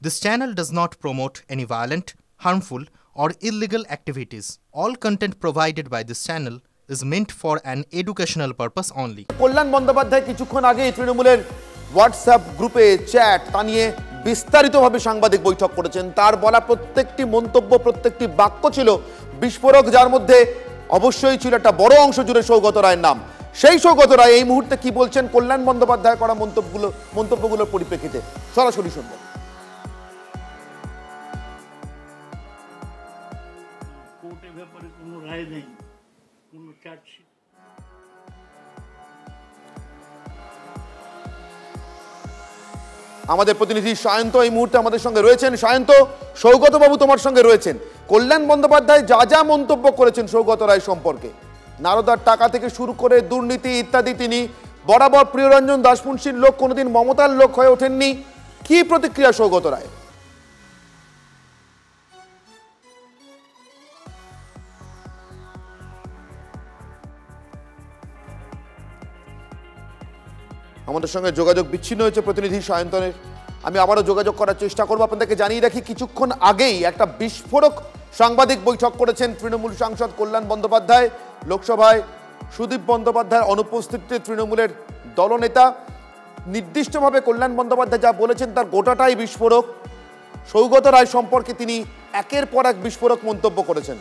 This channel does not promote any violent, harmful, or illegal activities. All content provided by this channel is meant for an educational purpose only. কল্যাণ বন্দ্যোপাধ্যায় কিছুক্ষণ আগেই তৃণমূলের WhatsApp গ্রুপে chat তা নিয়ে বিস্তারিতভাবে সাংবাদিক বৈঠক করেছেন। তার বলা প্রত্যেকটি মন্তব্য, প্রত্যেকটি বাক্য ছিল বিস্ফোরক, যার মধ্যে অবশ্যই ছিল একটা বড় অংশ জুড়ে সৌগত রায়ের নাম। সেই সৌগত রায় এই মুহূর্তে কি বলছেন কল্যাণ বন্দ্যোপাধ্যায় করা মন্তব্যগুলোর পরিপ্রেক্ষিতে সরাসরি শুনব। কোর্টের ব্যাপারে কোনো রায় নেই, কোনো চার্জশিট। আমাদের প্রতিনিধি সায়ন্ত এই মুহূর্তে আমাদের সঙ্গে রয়েছেন। সায়ন্ত, সৌগত বাবু তোমার সঙ্গে রয়েছেন। কল্যাণ বন্দ্যোপাধ্যায় যা যা মন্তব্য করেছেন সৌগত রায় সম্পর্কে, নারদার টাকা থেকে শুরু করে দুর্নীতি ইত্যাদি, তিনি বরাবর প্রিয়রঞ্জন দাশমুন্সির লোক, কোনোদিন মমতার লোক হয়ে ওঠেননি। কি প্রতিক্রিয়া সৌগত রায়? আমাদের সঙ্গে যোগাযোগ বিচ্ছিন্ন হয়েছে প্রতিনিধি সায়ন্তনের। আমি আবারও যোগাযোগ করার চেষ্টা করবো। আপনাদেরকে জানিয়ে রাখি, কিছুক্ষণ আগেই একটা বিস্ফোরক সাংবাদিক বৈঠক করেছেন তৃণমূল সাংসদ কল্যাণ বন্দ্যোপাধ্যায়। লোকসভায় সুদীপ বন্দ্যোপাধ্যায়ের অনুপস্থিতিতে তৃণমূলের দলনেতা নির্দিষ্টভাবে কল্যাণ বন্দ্যোপাধ্যায় যা বলেছেন তার গোটাটাই বিস্ফোরক। সৌগত রায় সম্পর্কে তিনি একের পর এক বিস্ফোরক মন্তব্য করেছেন।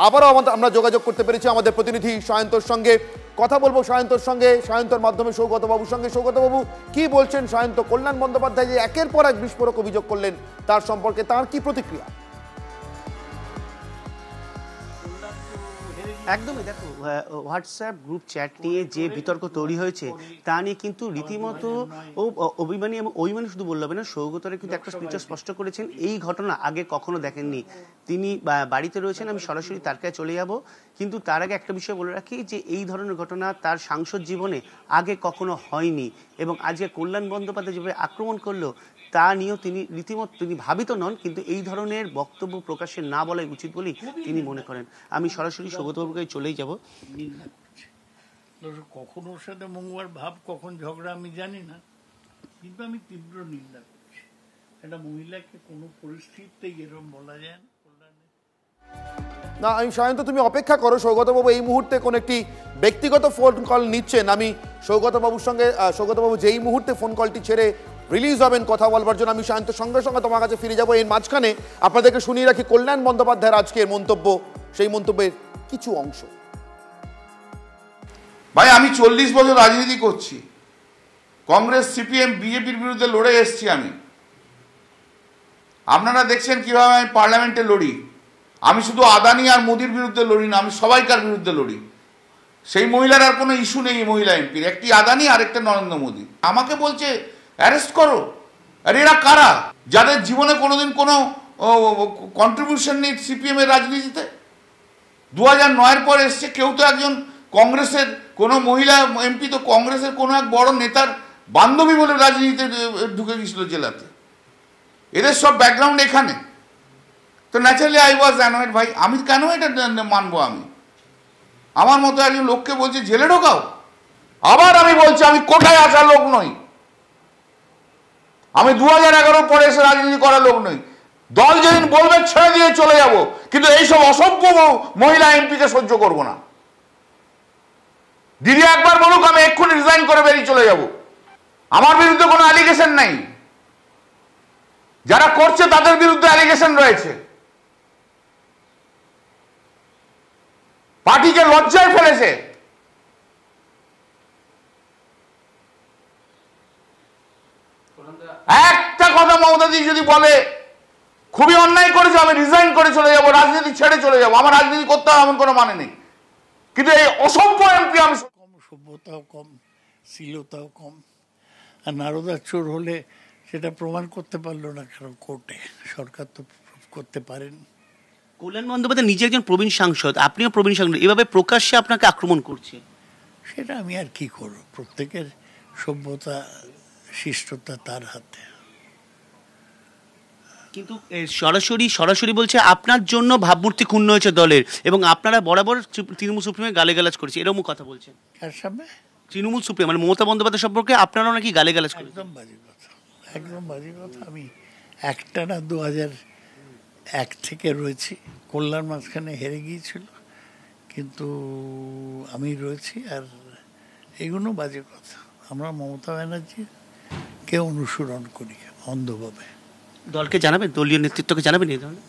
আবারও আমরা যোগাযোগ করতে পেরেছি আমাদের প্রতিনিধি সায়ন্তর সঙ্গে। কথা বলবো সায়ন্তর সঙ্গে, সায়ন্তর মাধ্যমে সৌগত বাবুর সঙ্গে। সৌগত বাবু, কি বলছেন সায়ন্ত? কল্যাণ বন্দ্যোপাধ্যায় যে একের পর এক বিস্ফোরক অভিযোগ করলেন তার সম্পর্কে তার কি প্রতিক্রিয়া? একদমই, দেখো হোয়াটসঅ্যাপ গ্রুপ চ্যাট নিয়ে যে বিতর্ক তৈরি হয়েছে তা নিয়ে কিন্তু রীতিমতো অভিমানী এবং অভিমানী শুধু বললো না, সৌগতরা কিন্তু একটা স্পিচে স্পষ্ট করেছেন এই ঘটনা আগে কখনো দেখেননি। তিনি বাড়িতে রয়েছেন, আমি সরাসরি তার কাছে চলে যাব, কিন্তু তার আগে একটা বিষয় বলে রাখি যে এই ধরনের ঘটনা তার সাংসদ জীবনে আগে কখনো হয়নি। এবং আজকে কল্যাণ বন্দ্যোপাধ্যায় যেভাবে আক্রমণ করলো তা নিয়েও তিনি রীতিমতো তিনি ভাবিত নন, কিন্তু এই ধরনের বক্তব্য প্রকাশ্যে না বলাই উচিত বলেই তিনি মনে করেন। আমি সরাসরি সৌগতবাবুর কাছে চলেই যাব। কখন ওর সাথে মঙ্গলবার ভাব, কখন ঝগড়া আমি জানি না, কিন্তু আমি তীব্র নিন্দা করছি। একটা মহিলাকে কোনো পরিস্থিতিতেই এরকম বলা যায় না। না, আমি সায়ন্ত, তুমি অপেক্ষা করো। সৌগতবাবু এই মুহূর্তে কোন একটি ব্যক্তিগত ফোন কল নিচ্ছেন। আমি সৌগতবাবুর সঙ্গে, সৌগতবাবু যেই মুহূর্তে ফোন কলটি ছেড়ে রিলিজ হবেন কথা বলবার জন্য, আমি সায়ন্ত সঙ্গে সঙ্গে তোমার কাছে ফিরে যাবো। এর মাঝখানে আপনাদেরকে শুনিয়ে রাখি কল্যাণ বন্দ্যোপাধ্যায়ের আজকের মন্তব্য, সেই মন্তব্যের কিছু অংশ। ভাই, আমি 40 বছর রাজনীতি করছি, কংগ্রেস, সিপিএম, বিজেপির বিরুদ্ধে লড়ে এসছি আমি। আপনারা দেখছেন কিভাবে আমি পার্লামেন্টে লড়ি। আমি শুধু আদানি আর মোদির বিরুদ্ধে লড়ি না, আমি সবাইকার বিরুদ্ধে লড়ি। সেই মহিলার আর কোনো ইস্যু নেই মহিলা এমপির, একটি আদানি আর একটা নরেন্দ্র মোদী। আমাকে বলছে অ্যারেস্ট করো। আর এরা কারা? যাদের জীবনে কোনোদিন কোনো কন্ট্রিবিউশন নেই সিপিএম এর রাজনীতিতে। 2009-এর পর এসছে। কেউ তো একজন কংগ্রেসের কোনো মহিলা এমপি তো কংগ্রেসের কোনো এক বড় নেতার বান্ধবী বলে রাজনীতিতে ঢুকে গেছিল জেলাতে। এদের সব ব্যাকগ্রাউন্ড এখানে। তো ন্যাচারালি আই ওয়াজ অ্যানয়েড। ভাই, আমি কেন এটা মানবো? আমি আমার মতো একজন লোককে বলছি জেলে ঢোকাও। আবার আমি বলছি আমি কোটায় আসা লোক নই, আমি 2011 পরে এসে রাজনীতি করা লোক নই। দল যেদিন বলবে ছেড়ে দিয়ে চলে যাব, কিন্তু এইসব অসভ্য মহিলা এমপিকে সহ্য করব না। দিদি একবার বলুক, আমি এক্ষুনি রিজাইন করে বেরিয়ে চলে যাব। আমার বিরুদ্ধে কোনো অ্যালিগেশন নাই, যারা করছে তাদের বিরুদ্ধে অ্যালিগেশন রয়েছে। পার্টিকে লজ্জায় ফেলেছে। একটা কথা মমতাদি যদি বলে খুবই অন্যায় করেছে, আমি রিজাইন করে চলে যাব, রাজনীতি ছেড়ে চলে যাব, আমার রাজনীতি করতে হবে এমন কোনো মানে নেই। কিন্তু এই অসভ্য এমপি আমি কম, সভ্যতাও কম, শীলতাও কম। আর নারদার চোর হলে সেটা প্রমাণ করতে পারলো না কারণ কোর্টে, সরকার তো করতে পারেন। কল্যাণ বন্দ্যোপাধ্যায় নিজে একজন প্রবীণ সাংসদ, আপনিও প্রবীণ সাংসদ, এভাবে প্রকাশ্যে আপনাকে আক্রমণ করছে, সেটা আমি আর কি করব? প্রত্যেকের সভ্যতা শিষ্টতা তার হাতে। কিন্তু সরাসরি বলছে আপনার জন্য ভাবমূর্তি ক্ষুণ্ণ হয়েছে দলের, এবং আপনারা বরাবর তৃণমূল সুপ্রিমে গালিগালাজ করেছে, এরকম কথা বলছেন। কার সামনে? তৃণমূল সুপ্রিম মানে মমতা বন্দ্যোপাধ্যায় সম্পর্কে আপনারাও নাকি গালিগালাজ করেছেন। একদম বাজে কথা, একদম বাজে কথা। আমি একটানা 2001 থেকে রয়েছি। কল্যাণ মাঝখানে হেরে গিয়েছিল, কিন্তু আমি রয়েছি। আর এগুলো বাজে কথা। আমরা মমতা ব্যানার্জিকে অনুসরণ করি অন্ধভাবে। দলকে জানাবেন, দলীয় নেতৃত্বকে জানাবেন এই ধরনের?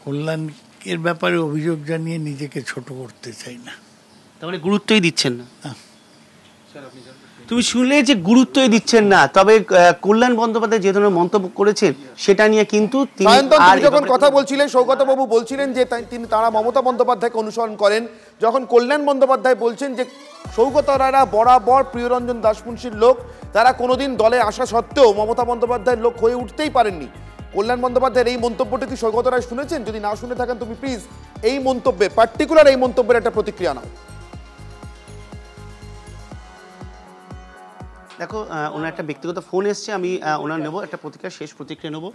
কল্যাণের ব্যাপারে অভিযোগ জানিয়ে নিজেকে ছোট করতে চাই না। তাহলে গুরুত্বই দিচ্ছেন না? না। তুমি শুনলে যে গুরুত্বই দিচ্ছেন না, তবে কল্যাণ বন্দ্যোপাধ্যায় যে ধরনের মন্তব্য করেছেন সেটা নিয়ে কিন্তু যখন কথা বলছিলেন সৌগত বাবু বলছিলেন যে তারা মমতা বন্দ্যোপাধ্যায়কে অনুসরণ করেন, যখন কল্যাণ বন্দ্যোপাধ্যায় বলছেন যে সৌগত রায়রা বরাবর প্রিয়রঞ্জন দাশমুন্সির লোক, তারা কোনোদিন দলে আসা সত্ত্বেও মমতা বন্দ্যোপাধ্যায়ের লোক হয়ে উঠতেই পারেননি। কল্যাণ বন্দ্যোপাধ্যায়ের এই মন্তব্যটা কি সৌগত রায় শুনেছেন? যদি না শুনে থাকেন তুমি প্লিজ এই মন্তব্যের পার্টিকুলার এই মন্তব্যের একটা প্রতিক্রিয়া নাও। দেখো, ওনার একটা ব্যক্তিগত ফোন এসছে, আমি ওনার নেবো একটা প্রতিক্রিয়া, শেষ প্রতিক্রিয়া নেবো।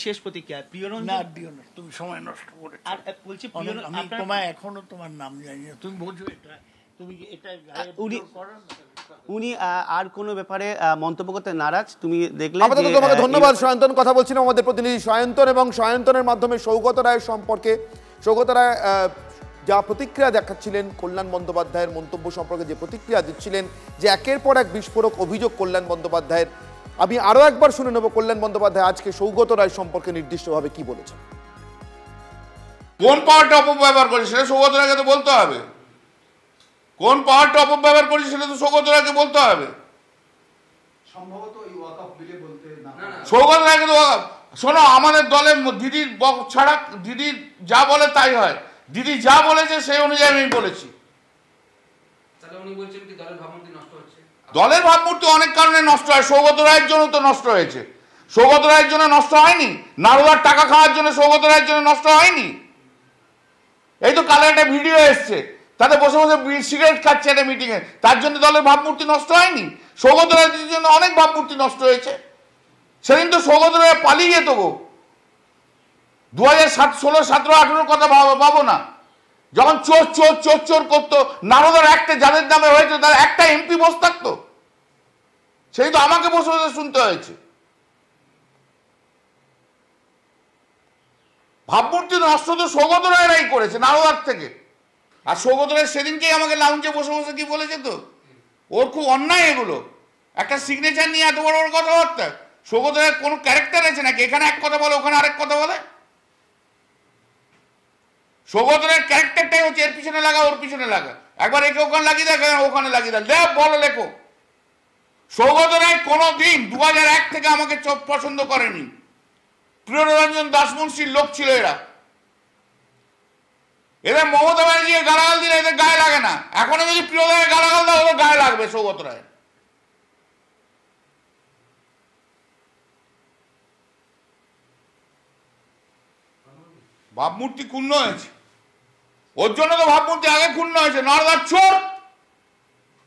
শেষ প্রতিক্রিয়া প্রিয়রঞ্জন, তুমি সময় নষ্ট করে। আর বলছি আমি তোমায় এখনো তোমার নাম জানি না, তুমি বোঝো এটা, তুমি এটা উনি আর কোনো ব্যাপারে মন্তব্য করতে নারাজ। তুমি দেখলে। আপাতত তোমাকে ধন্যবাদ সায়ন্তন। কথা বলছিলাম আমাদের প্রতিনিধি সায়ন্তন, এবং সায়ন্তনের মাধ্যমে সৌগত রায়ের সম্পর্কে, সৌগত রায় যা প্রতিক্রিয়া দেখাচ্ছিলেন কল্যাণ বন্দ্যোপাধ্যায়ের মন্তব্য সম্পর্কে, যে প্রতিক্রিয়া দিচ্ছিলেন যে একের পর এক বিস্ফোরক অভিযোগ কল্যাণ বন্দ্যোপাধ্যায়ের। আমি আরো একবার শুনে নেব কল্যাণ বন্দ্যোপাধ্যায় আজকে সৌগত রায় সম্পর্কে নির্দিষ্টভাবে কি বলেছেন। কোন পাওয়ারটা অপব্যবহার করেছে সেটা সৌগত রায়কে তো বলতে হবে। কোন পাওয়ারটা অপব্যবহার করেছে সেটা তো সৌগত রায়কে বলতে হবে। সৌগত রায়কে তো শোনো, আমাদের দলে দিদির ছাড়া দিদি যা বলে তাই হয়। দিদি যা বলেছে সেই অনুযায়ী আমি বলেছি। দলের ভাবমূর্তি অনেক কারণে নষ্ট হয়, সৌগত রায়ের জন্য তো নষ্ট হয়েছে। সৌগত রায়ের জন্য নষ্ট হয়নি, নারদার টাকা খাওয়ার জন্য সৌগত রায়ের জন্য নষ্ট হয়নি। এই তো কালে একটা ভিডিও এসছে, তাতে বসে বসে সিগারেট খাচ্ছে একটা মিটিং এ, তার জন্য দলের ভাবমূর্তি নষ্ট হয়নি। সৌগত রায়ের জন্য অনেক ভাবমূর্তি নষ্ট হয়েছে। সেদিন তো সৌগত রায় পালিয়ে যেত গো। 2016, 17, 18 কথা ভাবো না, যখন চোর চোর চোর চোর করতো, নারদার একটা যাদের নামে হয়েছে তার একটা এমপি বসে থাকতো। সেই তো আমাকে বসে বসে শুনতে হয়েছে। ভাবমূর্তি নষ্ট তো সৌগত রায়রাই করেছে নারদার থেকে। আর সৌগত রায় সেদিনকেই আমাকে লাউঞ্জে বসে বসে কি বলেছে তো, ওর খুব অন্যায় এগুলো। একটা সিগনেচার নিয়ে এত বড় বড় কথাবার্তা। সৌগত রায়ের কোনো ক্যারেক্টার আছে নাকি? এখানে এক কথা বলে ওখানে আরেক কথা বলে। সৌগত রায়ের ক্যারেক্টারটাই হচ্ছে এর পিছনে লাগা ওর পিছনে লাগা, একবার একে ওখানে লাগিয়ে দেখ, ওখানে লাগিয়ে দেখ, দেখ বলো লেখো। সৌগত রায় কোনোদিন 2001 থেকে আমাকে পছন্দ করেনি। প্রিয়রঞ্জন দাশমুন্সির লোক ছিল এরা। এদের মমতা ব্যানার্জি গালাগাল দিলে এদের গায়ে লাগে না। এখনো যদি প্রিয়দয়ের গালাগাল দেওয়া ওদের গায়ে লাগবে সৌগত রায়। ভাবমূর্তি ক্ষুণ্ণ হয়েছে, ওর জন্য তো ভাবমূর্তি আগে ক্ষুণ্ণ হয়েছে। নরদার চোর,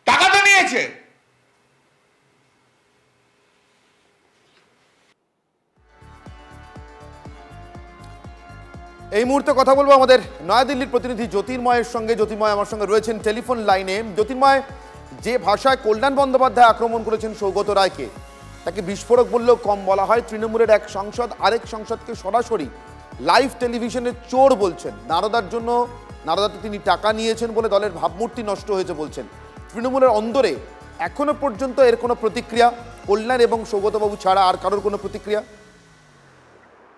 টাকা তো নিয়েছে। এই মুহূর্তে কথা বলবো আমাদের নয়াদিল্লির প্রতিনিধি জ্যোতির্ময়ের সঙ্গে। জ্যোতির্ময় আমার সঙ্গে রয়েছেন টেলিফোন লাইনে। জ্যোতির্ময়, যে ভাষায় কল্যাণ বন্দ্যোপাধ্যায় আক্রমণ করেছেন সৌগত রায়কে, তাকে বিস্ফোরক বললেও কম বলা হয়। তৃণমূলের এক সাংসদ আরেক সাংসদকে সরাসরি লাইভ টেলিভিশনে চোর বলছেন। নারদার জন্য, নারদাতে তিনি টাকা নিয়েছেন বলে দলের ভাবমূর্তি নষ্ট হয়েছে বলছেন। তৃণমূলের অন্দরে এখনো পর্যন্ত এর কোনো প্রতিক্রিয়া, কল্যাণ এবং সৌগতবাবু ছাড়া আর কারোর কোনো প্রতিক্রিয়া?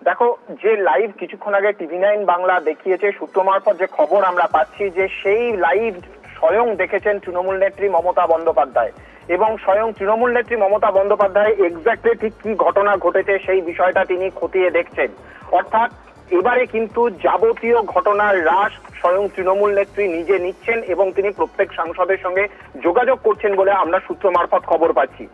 দেখো, যে লাইভ কিছুক্ষণ আগে TV9 বাংলা দেখিয়েছে, সূত্র মারফত যে খবর আমরা পাচ্ছি যে সেই লাইভ স্বয়ং দেখেছেন তৃণমূল নেত্রী মমতা বন্দ্যোপাধ্যায়, এবং স্বয়ং তৃণমূল নেত্রী মমতা বন্দ্যোপাধ্যায় এক্স্যাক্টলি ঠিক কি ঘটনা ঘটেছে সেই বিষয়টা তিনি খতিয়ে দেখছেন। অর্থাৎ এবারে কিন্তু যাবতীয় ঘটনার হ্রাস স্বয়ং তৃণমূল নেত্রী নিজে নিচ্ছেন এবং তিনি প্রত্যেক সাংসদের সঙ্গে যোগাযোগ করছেন বলে আমরা সূত্র মারফত খবর পাচ্ছি।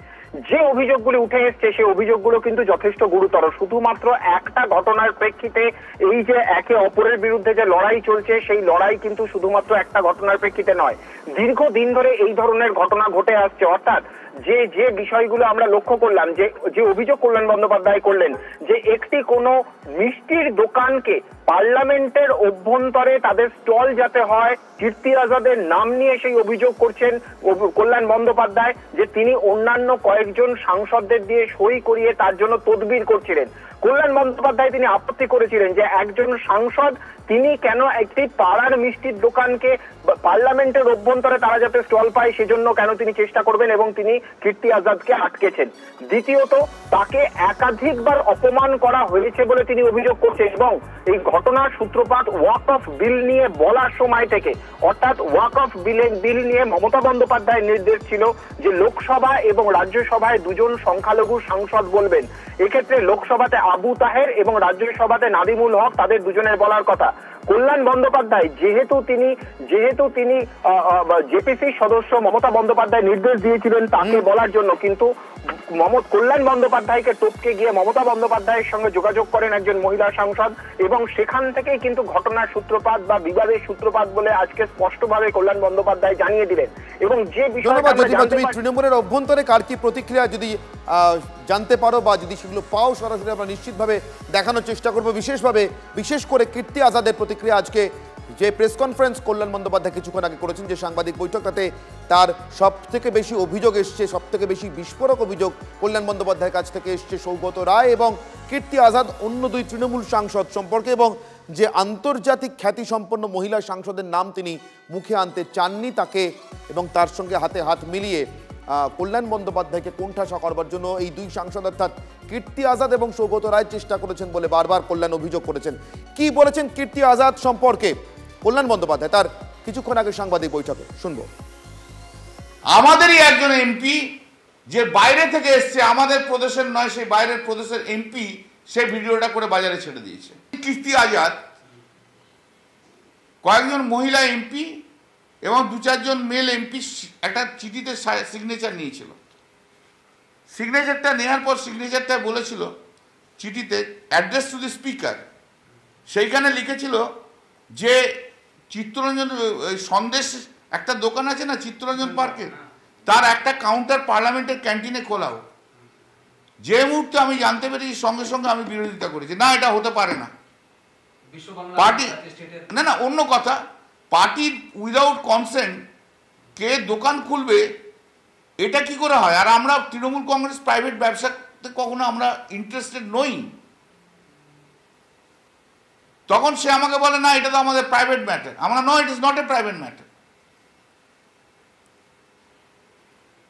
যে অভিযোগগুলি উঠে এসছে সেই অভিযোগগুলো কিন্তু যথেষ্ট গুরুতর। শুধুমাত্র একটা ঘটনার প্রেক্ষিতে এই যে একে অপরের বিরুদ্ধে যে লড়াই চলছে, সেই লড়াই কিন্তু শুধুমাত্র একটা ঘটনার প্রেক্ষিতে নয়, দীর্ঘদিন ধরে এই ধরনের ঘটনা ঘটে আসছে। অর্থাৎ যে যে বিষয়গুলো আমরা লক্ষ্য করলাম, যে অভিযোগ কল্যাণ বন্দ্যোপাধ্যায় করলেন, যে একটি কোনো মিষ্টির দোকানকে পার্লামেন্টের অভ্যন্তরে তাদের স্টল যাতে হয়, কীর্তি আজাদের নাম নিয়ে সেই অভিযোগ করছেন কল্যাণ বন্দ্যোপাধ্যায় যে তিনি অন্যান্য কয়েকজন সাংসদদের দিয়ে সই করিয়ে তার জন্য তদবির করছিলেন। কল্যাণ বন্দ্যোপাধ্যায় তিনি আপত্তি করেছিলেন যে একজন সাংসদ তিনি কেন একটি পাড়ার মিষ্টির দোকানকে পার্লামেন্টের অভ্যন্তরে তারা যাতে স্টল পায় সেজন্য কেন তিনি চেষ্টা করবেন, এবং তিনি কীর্তি আজাদকে আটকেছেন। দ্বিতীয়ত, তাকে একাধিকবার অপমান করা হয়েছে বলে তিনি অভিযোগ করছেন, এবং এই ঘটনার সূত্রপাত ওয়াক অফ বিল নিয়ে বলার সময় থেকে, অর্থাৎ ওয়াক অফ বিল নিয়ে মমতা বন্দ্যোপাধ্যায়ের নির্দেশ ছিল যে লোকসভা এবং রাজ্যসভায় দুজন সংখ্যালঘু সাংসদ বলবেন। এক্ষেত্রে লোকসভাতে আবু তাহের এবং রাজ্যসভাতে নাদিমুল হক, তাদের দুজনের বলার কথা। কল্যাণ বন্দ্যোপাধ্যায় যেহেতু তিনি জেপিসি সদস্য মমতা বন্দ্যোপাধ্যায় নির্দেশ দিয়েছিলেন তাকে বলার জন্য, কিন্তু কল্যাণ বন্দ্যোপাধ্যায়কে টপকে গিয়ে মমতা বন্দ্যোপাধ্যায়ের সঙ্গে যোগাযোগ করেন একজন মহিলা সাংসদ, এবং সেখান থেকেই কিন্তু ঘটনার সূত্রপাত বা বিবাদের সূত্রপাত বলে আজকে স্পষ্টভাবে কল্যাণ বন্দ্যোপাধ্যায় জানিয়ে দিলেন। এবং যে বিষয়টা তুমি তৃণমূলের অভ্যন্তরে কার কি প্রতিক্রিয়া যদি জানতে পারো বা যদি সেগুলো পাও সরাসরি আমরা নিশ্চিতভাবে দেখানোর চেষ্টা করবো। বিশেষ করে কীর্তি আজাদের প্রতিক্রিয়া আজকে যে প্রেস কনফারেন্স কল্যাণ বন্দ্যোপাধ্যায় কিছুক্ষণ আগে করেছেন, যে সাংবাদিক বৈঠক, তাতে তার সব থেকে বেশি অভিযোগ এসছে, সব থেকে বেশি বিস্ফোরক অভিযোগ কল্যাণ বন্দ্যোপাধ্যায়ের কাছ থেকে এসছে সৌগত রায় এবং কীর্তি আজাদ অন্য দুই তৃণমূল সাংসদ সম্পর্কে, এবং যে আন্তর্জাতিক খ্যাতিসম্পন্ন মহিলা সাংসদের নাম তিনি মুখে আনতে চাননি তাকে, এবং তার সঙ্গে হাতে হাত মিলিয়ে কল্যাণ বন্দ্যোপাধ্যায়কে কোণঠাসা করবার জন্য এই দুই সাংসদ অর্থাৎ কীর্তি আজাদ এবং সৌগত রায় চেষ্টা করেছেন বলে বারবার কল্যাণ অভিযোগ করেছেন। কি বলেছেন কীর্তি আজাদ সম্পর্কে কল্যাণ বন্দ্যোপাধ্যায় তার কিছুক্ষণ আগে সাংবাদিক বৈঠকে শুনবো। আমাদেরই একজন এমপি যে বাইরে থেকে এসছে, আমাদের প্রদেশের নয়, সেই বাইরের প্রদেশের এমপি সে ভিডিওটা করে বাজারে ছেড়ে দিয়েছে। কীর্তি আজাদ কয়েকজন মহিলা এমপি এবং 2-4 মেল এমপি একটা চিঠিতে সিগনেচার নিয়েছিল। সিগনেচারটা নেওয়ার পর সিগনেচারটা বলেছিল চিঠিতে অ্যাড্রেস টু দি স্পিকার, সেইখানে লিখেছিল যে চিত্তরঞ্জন সন্দেশ একটা দোকান আছে না চিত্তরঞ্জন পার্কে, তার একটা কাউন্টার পার্লামেন্টের ক্যান্টিনে খোলাও। যে মুহূর্তে আমি জানতে পেরেছি সঙ্গে সঙ্গে আমি বিরোধিতা করেছি, না এটা হতে পারে না। পার্টি না অন্য কথা, পার্টির উইদাউট কনসেন্ট কে দোকান খুলবে এটা কি করে হয়? আর আমরা তৃণমূল কংগ্রেস প্রাইভেট ব্যবসাতে কখনো আমরা ইন্টারেস্টেড নই। তখন সে আমাকে বলে না এটা তো আমাদের প্রাইভেট ম্যাটার। আমরা no, it is not a private matter.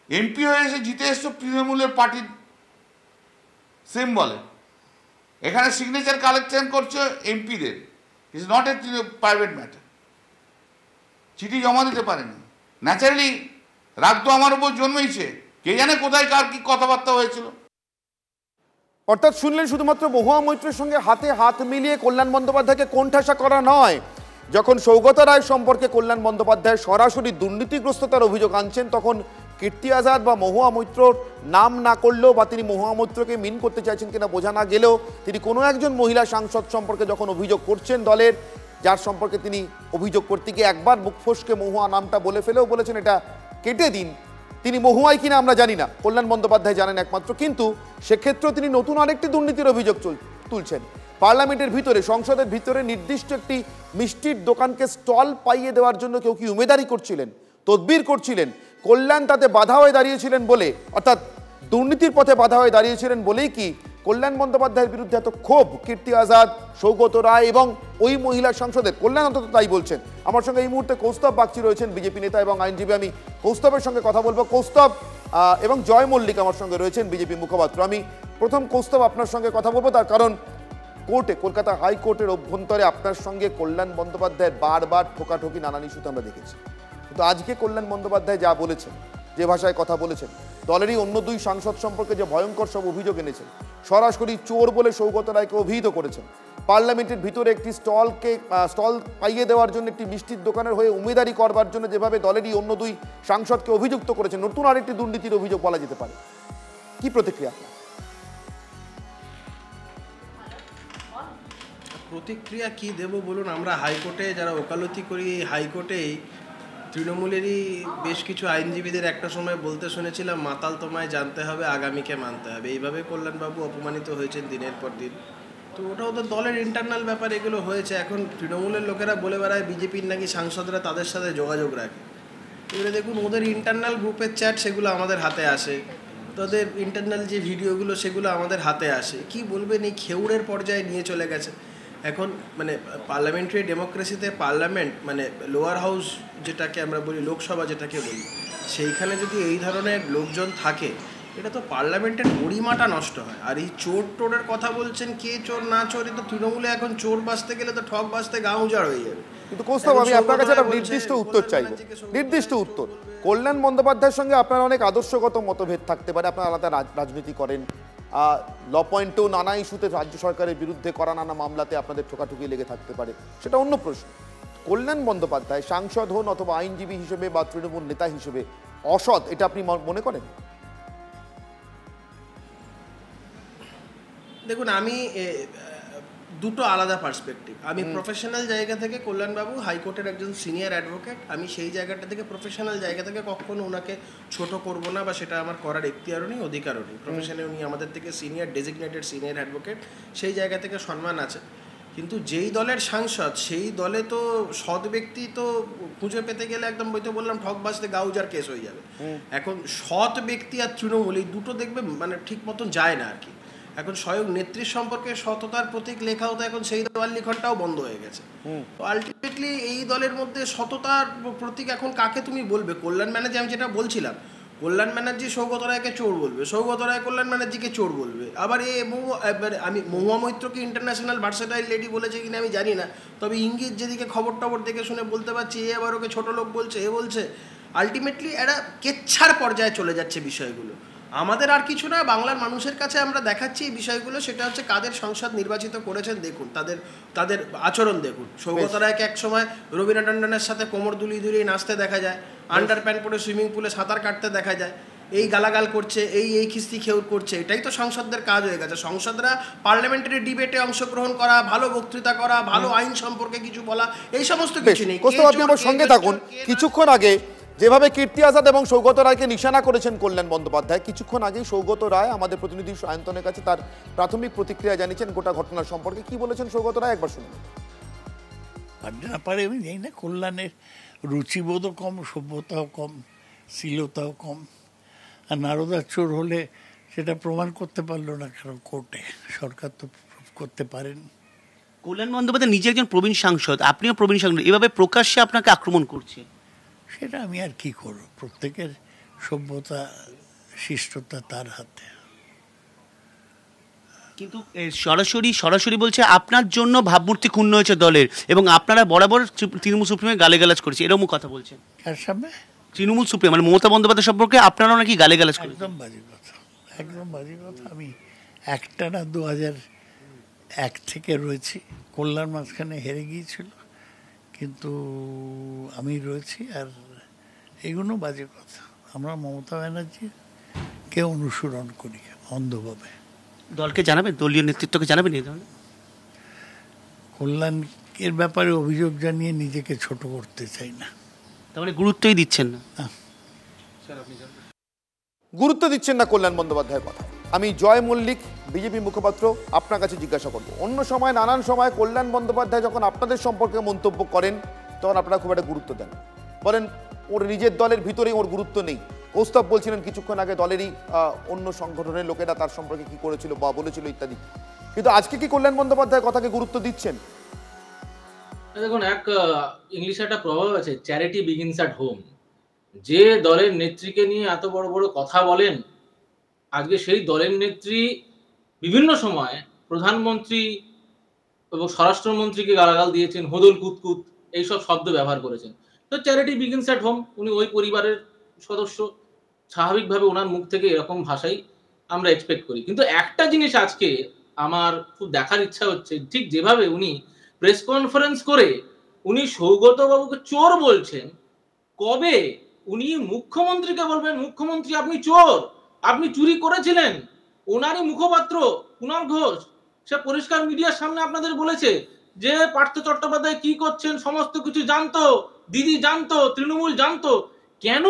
MP হয়ে এসে জিতে এসছো তৃণমূলের পার্টির সিম্বলে, এখানে সিগনেচার কালেকশন করছো এমপিদের, ইট is not a private matter. চিঠি জমা দিতে পারেনি, ন্যাচারালি রাগ তো আমার উপর জন্মেইছে, কে জানে কোথায় কার কি কথাবার্তা হয়েছিল। অর্থাৎ শুনলেন শুধুমাত্র মহুয়া মৈত্রের সঙ্গে হাতে হাত মিলিয়ে কল্যাণ বন্দ্যোপাধ্যায়কে কোণঠাসা করা নয়, যখন সৌগত রায় সম্পর্কে কল্যাণ বন্দ্যোপাধ্যায় সরাসরি দুর্নীতিগ্রস্ততার অভিযোগ আনছেন, তখন কীর্তি আজাদ বা মহুয়া মৈত্রর নাম না করলেও বা তিনি মহুয়া মৈত্রকে মিন করতে চাইছেন কিনা বোঝা না গেলেও তিনি কোনো একজন মহিলা সাংসদ সম্পর্কে যখন অভিযোগ করছেন দলের, যার সম্পর্কে তিনি অভিযোগ করতে গিয়ে একবার মুখ ফসকে মহুয়া নামটা বলে ফেলেও বলেছেন এটা কেটে দিন, তিনি মহুয়াই কিনা আমরা জানি না, কল্যাণ বন্দ্যোপাধ্যায় জানেন একমাত্র। কিন্তু সেক্ষেত্রেও তিনি নতুন আরেকটি দুর্নীতির অভিযোগ তুলছেন। পার্লামেন্টের ভিতরে, সংসদের ভিতরে নির্দিষ্ট একটি মিষ্টির দোকানকে স্টল পাইয়ে দেওয়ার জন্য কেউ কি উমেদারি করছিলেন, তদবির করছিলেন, কল্যাণ তাতে বাধা হয়ে দাঁড়িয়েছিলেন বলে, অর্থাৎ দুর্নীতির পথে বাধা হয়ে দাঁড়িয়েছিলেন বলেই কি কল্যাণ বন্দ্যোপাধ্যায়ের বিরুদ্ধে এত ক্ষোভ কীর্তি আজাদ, সৌগত রায় এবং ওই মহিলা সাংসদের? কল্যাণ অন্তত তাই বলছেন। আমার সঙ্গে এই মুহূর্তে কৌস্তব বাগচি রয়েছেন, বিজেপি নেতা এবং আইনজীবী। আমি কৌস্তবের সঙ্গে কথা বলবো। কৌস্তব এবং জয় মল্লিক আমার সঙ্গে রয়েছেন, বিজেপি মুখপাত্র। আমি প্রথম কৌস্তব আপনার সঙ্গে কথা বলবো, তার কারণ কোর্টে, কলকাতা হাইকোর্টের অভ্যন্তরে আপনার সঙ্গে কল্যাণ বন্দ্যোপাধ্যায়ের বারবার ঠোকাঠুকি নানান ইস্যুতে আমরা দেখেছি, কিন্তু আজকে কল্যাণ বন্দ্যোপাধ্যায় যা বলেছেন, যে ভাষায় কথা বলেছেন, দলেরই অন্য দুই সাংসদ সম্পর্কে যে ভয়ঙ্কর সব অভিযোগ এনেছেন, সরাসরি চোর বলে সৌগত রায়কে অভিহিত করেছেন, পার্লামেন্টের ভিতরে একটি স্টল পাইয়ে দেওয়ার জন্য একটি মিষ্টির দোকানের হয়ে উমেদারি করবার জন্য যেভাবে দলেরই অন্য দুই সাংসদকে অভিযুক্ত করেছেন, নতুন আরেকটি দুর্নীতির অভিযোগ বলা যেতে পারে। কি প্রতিক্রিয়া? প্রতিক্রিয়া কি দেব বলুন, আমরা হাইকোর্টে যারা ওকালতি করি, হাইকোর্টেই তৃণমূলেরই বেশ কিছু আইনজীবীদের একটা সময় বলতে শুনেছিলাম, মাতাল তোমায় জানতে হবে, আগামীকে মানতে হবে। এইভাবে কল্যাণবাবু অপমানিত হয়েছেন দিনের পর দিন। তো ওটা ওদের দলের ইন্টারনাল ব্যাপার, এগুলো হয়েছে। এখন তৃণমূলের লোকেরা বলে বেড়ায় বিজেপির নাকি সাংসদরা তাদের সাথে যোগাযোগ রাখে। এবারে দেখুন ওদের ইন্টারনাল গ্রুপের চ্যাট, সেগুলো আমাদের হাতে আসে, তাদের ইন্টারনাল যে ভিডিওগুলো সেগুলো আমাদের হাতে আসে। কি বলবেন, এই খেউড়ের পর্যায়ে নিয়ে চলে গেছে। এখন মানে পার্লামেন্টারি ডেমোক্রেসিতে পার্লামেন্ট মানে লোয়ার হাউস যেটাকে আমরা বলি, লোকসভা যেটাকে বলি, সেইখানে যদি এই ধরনের লোকজন থাকে, এটা তো পার্লামেন্টের গরিমাটা নষ্ট হয়। আর এই চোর টোরের কথা বলছেন, কে চোর না চোর, তো তৃণমূলে এখন চোর বাঁচতে গেলে তো ঠক বাঁচতে গা উজাড় হয়ে যাবে। কিন্তু কৌস্তব, আমি আপনার কাছে একটা নির্দিষ্ট উত্তর চাইব, নির্দিষ্ট উত্তর। কল্যাণ বন্দ্যোপাধ্যায়ের সঙ্গে আপনার অনেক আদর্শগত মতভেদ থাকতে পারে, আপনার আলাদা রাজনীতি করেন, ল পয়েন্টেও নানা ইস্যুতে রাজ্য সরকারের বিরুদ্ধে করা নানা মামলাতে আপনাদের ঠোকাঠুকি লেগে থাকতে পারে, সেটা অন্য প্রশ্ন। কল্যাণ বন্দ্যোপাধ্যায় সাংসদ হন অথবা আইনজীবী হিসেবে বা তৃণমূল নেতা হিসেবে অসৎ, এটা আপনি মনে করেন? দেখুন, আমি দুটো আলাদা পার্সপেক্টিভ। আমি প্রফেশনাল জায়গা থেকে, কল্যাণবাবু হাইকোর্টের একজন সিনিয়র অ্যাডভোকেট, আমি সেই জায়গাটা থেকে প্রফেশনাল জায়গা থেকে কখনো ওনাকে ছোট করব না, বা সেটা আমার করার এখতিয়ারও নেই, অধিকারও নেই। প্রফেশনে উনি আমাদের থেকে সিনিয়র, ডেজিগনেটেড সিনিয়র অ্যাডভোকেট, সেই জায়গা থেকে সম্মান আছে। কিন্তু যেই দলের সাংসদ, সেই দলে তো সৎ ব্যক্তি তো খুঁজে পেতে গেলে একদম বইতে বললাম ঠকবাজতে গাউজার কেস হয়ে যাবে। এখন সৎ ব্যক্তি আর তৃণমূল এই দুটো দেখবে মানে ঠিক মতন যায় না আর কি। এখন স্বয়ং নেত্রীর সম্পর্কে সততার প্রতীক লেখাও তো এখন সেই দেওয়াল লিখনটাও বন্ধ হয়ে গেছে। তো আলটিমেটলি এই দলের মধ্যে সততার প্রতীক এখন কাকে তুমি বলবে? কল্যাণ ব্যানার্জি, আমি যেটা বলছিলাম, কল্যাণ ব্যানার্জি সৌগত রায়কে চোর বলবে, সৌগত রায় কল্যাণ ব্যানার্জিকে চোর বলবে। আবার আমি মহুয়া মৈত্রকে ইন্টারন্যাশনাল ভার্সেটাইল লেডি বলেছে কিনা আমি জানি না, তবে ইঙ্গিত যেদিকে খবর টবর দেখে শুনে বলতে পারছি, এ আবার ওকে ছোট লোক বলছে, এ বলছে। আলটিমেটলি একটা কেচ্ছার পর্যায়ে চলে যাচ্ছে বিষয়গুলো। আমাদের আর কিছু না, বাংলার মানুষের কাছে আমরা দেখাচ্ছি এই বিষয়গুলো, সেটা হচ্ছে কাদের সংসদ নির্বাচিত করেছেন দেখুন, তাদের আচরণ দেখুন। সৌগত রায়কে এক সময় রবীন্দ্র টন্ডনের সাথে কোমর দুলিয়ে দুলিয়ে নাচতে দেখা যায়, আন্ডার প্যান্ট পরে সুইমিং পুলে সাঁতার কাটতে দেখা যায়, এই গালাগাল করছে, এই খিস্তি খেউর করছে। এটাই তো সংসদদের কাজ হয়ে গেছে। সংসদরা পার্লামেন্টারি ডিবেটে অংশগ্রহণ করা, ভালো বক্তৃতা করা, ভালো আইন সম্পর্কে কিছু বলা, এই সমস্ত কিছু নেই। আপনি আমার সঙ্গে থাকুন। কিছুক্ষণ আগে যেভাবে কীর্তি আজাদ এবং সৌগত রায়কে নিশানা করেছেন কল্যাণ বন্দ্যোপাধ্যায়, কিছুক্ষণ আগেই সৌগত রায় আমাদের প্রতিনিধি সায়ন্তনের কাছে তার প্রাথমিক প্রতিক্রিয়া জানিয়েছেন গোটা ঘটনার সম্পর্কে। কি বলেছেন সৌগত রায়, একবার শুনুন। না পারে আমি জানি না, কল্যাণের রুচিবোধও কম, সভ্যতাও কম, শ্লীলতাও কম। আর নারদার চোর হলে সেটা প্রমাণ করতে পারলো না কারণ কোর্টে, সরকার তো করতে পারেন। কল্যাণ বন্দ্যোপাধ্যায় নিজে একজন প্রবীণ সাংসদ, আপনিও প্রবীণ সাংসদ, এভাবে প্রকাশ্যে আপনাকে আক্রমণ করছে, সেটা আমি আর কি করব? প্রত্যেকের সভ্যতা শিষ্টতা তার হাতে। কিন্তু সরাসরি বলছে আপনার জন্য ভাবমূর্তি ক্ষুণ্ণ হয়েছে দলের, এবং আপনারা বরাবর তৃণমূল সুপ্রিমে গালিগালাজ করেছে, এরকম কথা বলছেন। কার সামনে? তৃণমূল সুপ্রিম মানে মমতা বন্দ্যোপাধ্যায় সম্পর্কে আপনারাও নাকি গালিগালাজ করেছেন। একদম বাজে কথা, একদম বাজে কথা। আমি একটানা 2001 থেকে রয়েছি, কল্যাণ মাঝখানে হেরে গিয়েছিল, কিন্তু আমি রয়েছি। আর এগুলো বাজে কথা। আমরা মমতা ব্যানার্জিকে অনুসরণ করি অন্ধভাবে। দলকে জানাবেন, দলীয় নেতৃত্বকে জানাবেন এই ধরনের? কল্যাণের ব্যাপারে অভিযোগ জানিয়ে নিজেকে ছোট করতে চাই না। তাহলে গুরুত্বই দিচ্ছেন না? গুরুত্ব দিচ্ছেন না কল্যাণ বন্দ্যোপাধ্যায়ের কথা। আমি জয় মল্লিক, বিজেপি মুখপাত্র, আপনার কাছে জিজ্ঞাসা করব, অন্য সময় নানান সময় কল্যাণ বন্দ্যোপাধ্যায় যখন আপনাদের সম্পর্কে মন্তব্য করেন তখন আপনারা খুব একটা গুরুত্ব দেন, বলেন ওর নিজের দলের ভিতরেই ওর গুরুত্ব নেই। কৌস্তব বলছিলেন কিছুক্ষণ আগে দলেরই অন্য সংগঠনের লোকেরা তার সম্পর্কে কি করেছিল বা বলেছিল ইত্যাদি, কিন্তু আজকে কি কল্যাণ বন্দ্যোপাধ্যায় কথাকে গুরুত্ব দিচ্ছেন? দেখুন, এক ইংলিশে একটা প্রভাব আছে, চ্যারিটি বিগিনস অ্যাট হোম। যে দলের নেত্রীকে নিয়ে এত বড় বড় কথা বলেন, আজকে সেই দলের নেত্রী বিভিন্ন সময় প্রধানমন্ত্রী এবং স্বরাষ্ট্রমন্ত্রীকে গালাগাল দিয়েছেন, হোদল কুতকুত এইসব শব্দ ব্যবহার করেছেন। তো চ্যারিটি বিগিনস অ্যাট হোম, উনি ওই পরিবারের সদস্য, স্বাভাবিকভাবে ওনার মুখ থেকে এরকম ভাষাই আমরা এক্সপেক্ট করি। কিন্তু একটা জিনিস আজকে আমার খুব দেখার ইচ্ছা হচ্ছে, ঠিক যেভাবে উনি প্রেস কনফারেন্স করে উনি সৌগত বাবুকে চোর বলছেন, কবে উনি মুখ্যমন্ত্রীকে বলবেন মুখ্যমন্ত্রী আপনি চোর, আপনি চুরি করেছিলেন? ওনারই মুখপাত্র কুণাল ঘোষ সে পরিষ্কার মিডিয়ার সামনে আপনাদের বলেছে যে পার্থ চট্টোপাধ্যায় কি করছেন সমস্ত কিছু জানতো, দিদি জানতো, তৃণমূল জানতো। কেন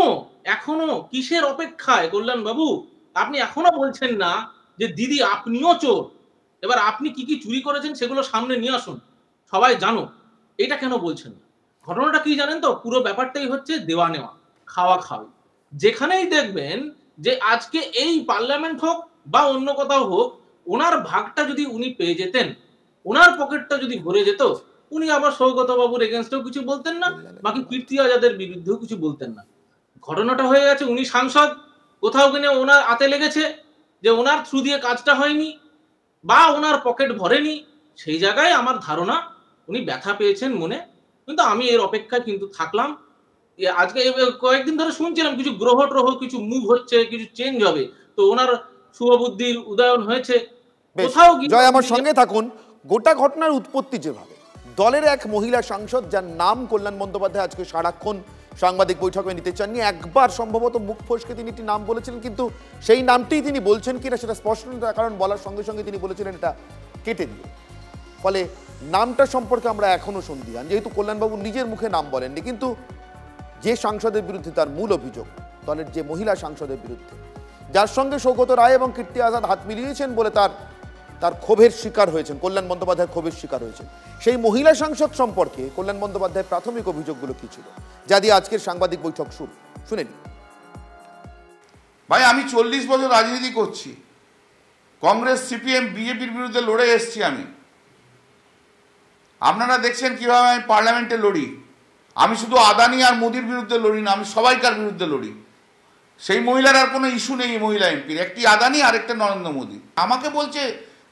এখনো কিসের অপেক্ষায় কল্যাণ বাবু আপনি এখনো বলছেন না যে দিদি আপনিও চোর? এবার আপনি কি কি চুরি করেছেন সেগুলো সামনে নিয়ে আসুন, সবাই জানো। এটা কেন বলছেন না? ঘটনাটা কি জানেন তো, পুরো ব্যাপারটাই হচ্ছে দেওয়া নেওয়া, খাওয়া খাওয়াই। যেখানেই দেখবেন যে আজকে এই পার্লামেন্ট হোক বা অন্য কোথাও হোক, ওনার ভাগটা যদি উনি পেয়ে যেতেন, ওনার পকেটটা যদি ভরে যেত, উনি আবার সৌগত বাবুর এগেনস্টেও কিছু বলতেন না, বাকি কীর্তি আজাদের বিরুদ্ধেও কিছু বলতেন না। ঘটনাটা হয়ে গেছে উনি সাংসদ, কোথাও কিনে ওনার হাতে লেগেছে যে ওনার থ্রু দিয়ে কাজটা হয়নি বা ওনার পকেট ভরেনি, সেই জায়গায় আমার ধারণা উনি ব্যথা পেয়েছেন মনে। কিন্তু আমি এর অপেক্ষায় কিন্তু থাকলাম। আজকে কয়েকদিন ধরে শুনছিলাম কিছু গ্রহ ট্রহ কিছু মুভ হচ্ছে, কিছু চেঞ্জ হবে, তো ওনার শুভবুদ্ধির উদয়ন হয়েছে কোথাও। জয় আমার সঙ্গে থাকুন। গোটা ঘটনার উৎপত্তি যেভাবে, দলের এক মহিলা সাংসদ যার নাম কল্যাণ বন্দ্যোপাধ্যায় আজকে সারাক্ষণ সাংবাদিক বৈঠকে নিতে চাননি, একবার সম্ভবত মুখ ফসকে তিনি একটি নাম বলেছিলেন, কিন্তু সেই নামটিই তিনি বলছেন কিনা সেটা স্পষ্ট নয়, কারণ বলার সঙ্গে সঙ্গে তিনি বলেছিলেন এটা কেটে দিয়ে। ফলে নামটা সম্পর্কে আমরা এখনো সন্দিহান, যেহেতু কল্যাণবাবু নিজের মুখে নাম বলেননি। কিন্তু যে সাংসদের বিরুদ্ধে তার মূল অভিযোগ, দলের যে মহিলা সাংসদের বিরুদ্ধে, যার সঙ্গে সৌগত রায় এবং কীর্তি আজাদ হাত মিলিয়েছেন বলে তার ক্ষোভের শিকার হয়েছেন, কল্যাণ বন্দ্যোপাধ্যায়ের ক্ষোভের শিকার হয়েছেন, সেই মহিলা সাংসদ সম্পর্কে কল্যাণ বন্দ্যোপাধ্যায়ের প্রাথমিক অভিযোগগুলো কি ছিল, যা দিয়ে আজকের সাংবাদিক বৈঠক শুনে নিন। ভাই, আমি 40 বছর রাজনীতি করছি, কংগ্রেস, সিপিএম, বিজেপির বিরুদ্ধে লড়ে এসেছি আমি। আপনারা দেখছেন কিভাবে আমি পার্লামেন্টে লড়ি। আমি শুধু আদানি আর মোদির বিরুদ্ধে লড়ি না, আমি সবাইকার বিরুদ্ধে লড়ি। সেই মহিলার আর কোনো ইস্যু নেই মহিলা এমপির, একটি আদানি আর একটা নরেন্দ্র মোদী। আমাকে বলছে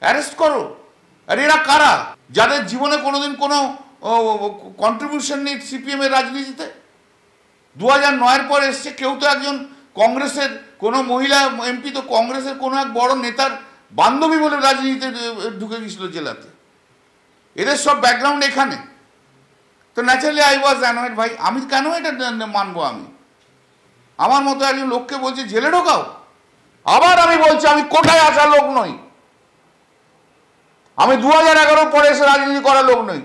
অ্যারেস্ট করো। আর এরা কারা? যাদের জীবনে কোনোদিন কোনো কন্ট্রিবিউশন নেই সিপিএম এর রাজনীতিতে। 2009-এর পর এসছে, কেউ তো একজন কংগ্রেসের কোনো মহিলা এমপি তো কংগ্রেসের কোনো এক বড় নেতার বান্ধবী বলে রাজনীতিতে ঢুকে গেছিল জেলাতে। এদের সব ব্যাকগ্রাউন্ড এখানে। তো ন্যাচারালি আই ওয়াজ অ্যানয়েড। ভাই, আমি কেন এটা মানবো? আমি আমার মতো একজন লোককে বলছে জেলে ঢোকাও। আবার আমি বলছি আমি কোটায় আসা লোক নই, আমি 2011 পরে এসে রাজনীতি করা লোক নই।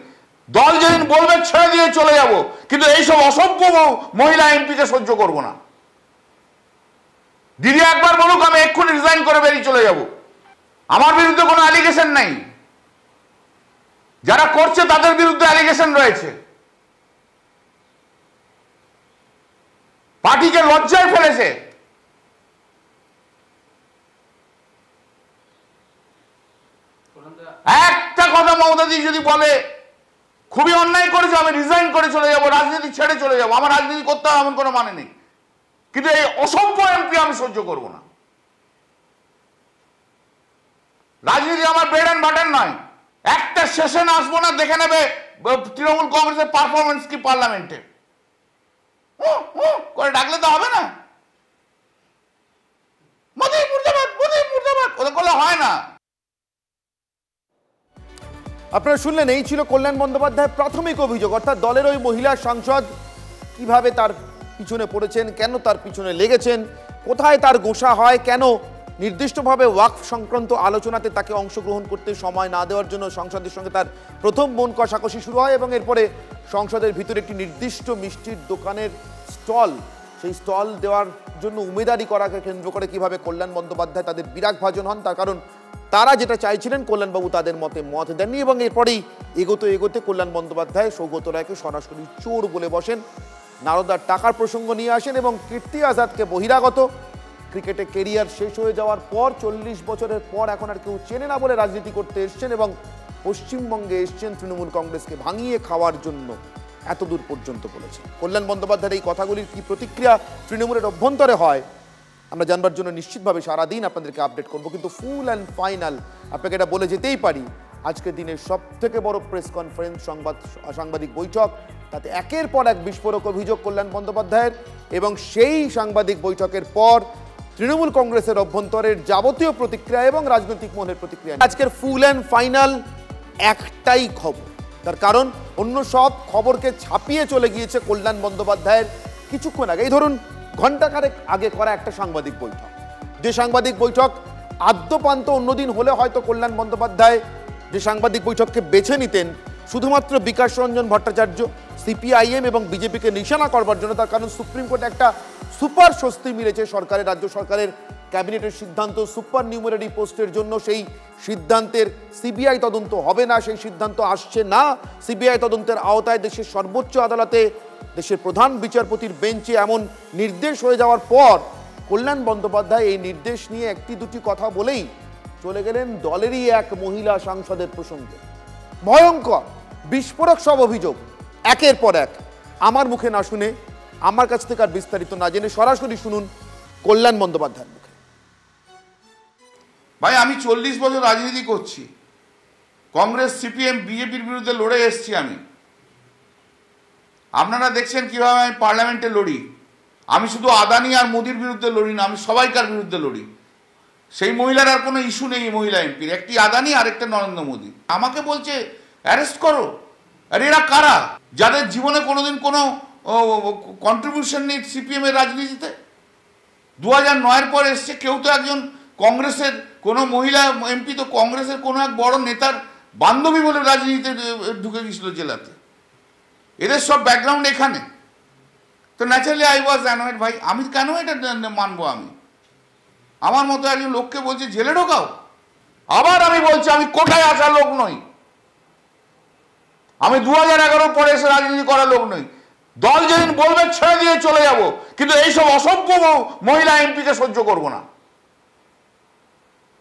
দল যেদিন বলবে ছেড়ে দিয়ে চলে যাব, কিন্তু এইসব অসভ্য মহিলা এমপিকে সহ্য করব না। দিদি একবার বলুক, আমি এক্ষুনি রিজাইন করে বেরিয়ে চলে যাব। আমার বিরুদ্ধে কোনো অ্যালিগেশন নাই, যারা করছে তাদের বিরুদ্ধে অ্যালিগেশন রয়েছে। পার্টিকে লজ্জায় ফেলেছে। একটা কথা মমতাদি যদি বলে খুবই অন্যায় করেছে, আমি রিজাইন করে চলে যাব, রাজনীতি ছেড়ে চলে যাব, আমার রাজনীতি করতে হবে এমন কোনো মানে নেই, কিন্তু এই অসভ্য এমপি আমি সহ্য করব না। রাজনীতি আমার ব্রেড অ্যান্ড বাটার নয়। একটা সেশন আসবো না, দেখে নেবে তৃণমূল কংগ্রেসের পারফরমেন্স কি পার্লামেন্টে করে ডাকলে তো হবে না। মোদি মুর্দাবাদ, মোদি মুর্দাবাদ ওদের করলে হয় না। আপনারা শুনলেন, এই ছিল কল্যাণ বন্দ্যোপাধ্যায়ের প্রাথমিক অভিযোগ, অর্থাৎ দলের ওই মহিলা সাংসদ কিভাবে তার পিছনে পড়েছেন, কেন তার পিছনে লেগেছেন, কোথায় তার গোসা হয়, কেন নির্দিষ্টভাবে ওয়াকফ সংক্রান্ত আলোচনাতে তাকে অংশগ্রহণ করতে সময় না দেওয়ার জন্য সংসদের সঙ্গে তার প্রথম মন কষাকষি শুরু হয়, এবং এরপরে সংসদের ভিতরে একটি নির্দিষ্ট মিষ্টির দোকানের স্টল, সেই স্টল দেওয়ার জন্য উমেদারি করাকে কেন্দ্র করে কিভাবে কল্যাণ বন্দ্যোপাধ্যায় তাদের বিরাগ ভাজন হন, তার কারণ তারা যেটা চাইছিলেন কল্যাণবাবু তাদের মতে মত দেননি। এবং এরপরেই এগোতে এগোতে কল্যাণ বন্দ্যোপাধ্যায় সৌগত রায়কে সরাসরি চোর বলে বসেন, নারদার টাকার প্রসঙ্গ নিয়ে আসেন, এবং কীর্তি আজাদকে বহিরাগত, ক্রিকেটে কেরিয়ার শেষ হয়ে যাওয়ার পর 40 বছরের পর এখন আর কেউ চেনে না বলে রাজনীতি করতে এসছেন, এবং পশ্চিমবঙ্গে এসছেন তৃণমূল কংগ্রেসকে ভাঙিয়ে খাওয়ার জন্য, এত দূর পর্যন্ত বলেছেন। কল্যাণ বন্দ্যোপাধ্যায়ের এই কথাগুলির কি প্রতিক্রিয়া তৃণমূলের অভ্যন্তরে হয় আমরা জানবার জন্য নিশ্চিতভাবে সারাদিন আপনাদেরকে আপডেট করব, কিন্তু ফুল অ্যান্ড ফাইনাল আপনাকে এটা বলে যেতেই পারি, আজকের দিনের সবথেকে বড় প্রেস কনফারেন্স, সাংবাদিক বৈঠক, তাতে একের পর এক বিস্ফোরক অভিযোগ কল্যাণ বন্দ্যোপাধ্যায়ের, এবং সেই সাংবাদিক বৈঠকের পর তৃণমূল কংগ্রেসের অভ্যন্তরের যাবতীয় প্রতিক্রিয়া এবং রাজনৈতিক মহলের প্রতিক্রিয়া। আজকের ফুল অ্যান্ড ফাইনাল একটাই খবর, তার কারণ অন্য সব খবরকে ছাপিয়ে চলে গিয়েছে কল্যাণ বন্দ্যোপাধ্যায়ের কিছুক্ষণ আগে, এই ধরুন ঘণ্টাখানেক আগে করা একটা সাংবাদিক বৈঠক, যে সাংবাদিক বৈঠক আদ্যপান্ত অন্যদিন হলে হয়তো কল্যাণ বন্দ্যোপাধ্যায় যে সাংবাদিক বৈঠককে বেছে নিতেন শুধুমাত্র বিকাশ রঞ্জন ভট্টাচার্য সিপিআইএম এবং বিজেপিকে নিশানা করবার জন্য। তার কারণ সুপ্রিম কোর্টে একটা সুপার স্বস্তি মিলেছে সরকারের, রাজ্য সরকারের ক্যাবিনেটের সিদ্ধান্ত সুপার নিউমারারি পোস্টের জন্য। সেই সিদ্ধান্তের সিবিআই তদন্ত হবে না, সেই সিদ্ধান্ত আসছে না সিবিআই তদন্তের আওতায়। দেশের সর্বোচ্চ আদালতে দেশের প্রধান বিচারপতির বেঞ্চে এমন নির্দেশ হয়ে যাওয়ার পর কল্যাণ বন্দ্যোপাধ্যায় এই নির্দেশ নিয়ে একটি দুটি কথা বলেই চলে গেলেন দলেরই এক মহিলা সাংসদের প্রসঙ্গে। ভয়ঙ্কর বিস্ফোরক সব অভিযোগ একের পর এক। আমার মুখে না শুনে, আমার কাছ থেকে আর বিস্তারিত না জেনে সরাসরি শুনুন কল্যাণ বন্দ্যোপাধ্যায়ের মুখে। ভাই, আমি 40 বছর রাজনীতি করছি, কংগ্রেস সিপিএম বিজেপির বিরুদ্ধে লড়ে এসেছি আমি। আপনারা দেখছেন কিভাবে আমি পার্লামেন্টে লড়ি। আমি শুধু আদানি আর মোদির বিরুদ্ধে লড়ি না, আমি সবাইকার বিরুদ্ধে লড়ি। সেই মহিলার আর কোনো ইস্যু নেই মহিলা এমপির, একটি আদানি আর একটা নরেন্দ্র মোদী। আমাকে বলছে অ্যারেস্ট করো। আর এরা কারা? যাদের জীবনে কোনোদিন কোনো কন্ট্রিবিউশন নেই সিপিএম এর রাজনীতিতে। 2009-এর পর এসছে। কেউ তো একজন কংগ্রেসের কোনো মহিলা এমপি তো কংগ্রেসের কোনো এক বড় নেতার বান্ধবী বলে রাজনীতিতে ঢুকে গেছিল জেলাতে। এদের সব ব্যাকগ্রাউন্ড এখানে। তো ন্যাচারালি আই ওয়াজ অ্যানয়েড। ভাই, আমি কেন এটা মানবো? আমি আমার মতো একজন লোককে বলছি জেলে ঢোকাও। আবার আমি বলছি আমি কোটায় আসা লোক নই, আমি 2011 পরে এসে রাজনীতি করার লোক নই। দল যেদিন বলবে ছেড়ে দিয়ে চলে যাব, কিন্তু এইসব অসভ্য মহিলা এমপিকে সহ্য করব না।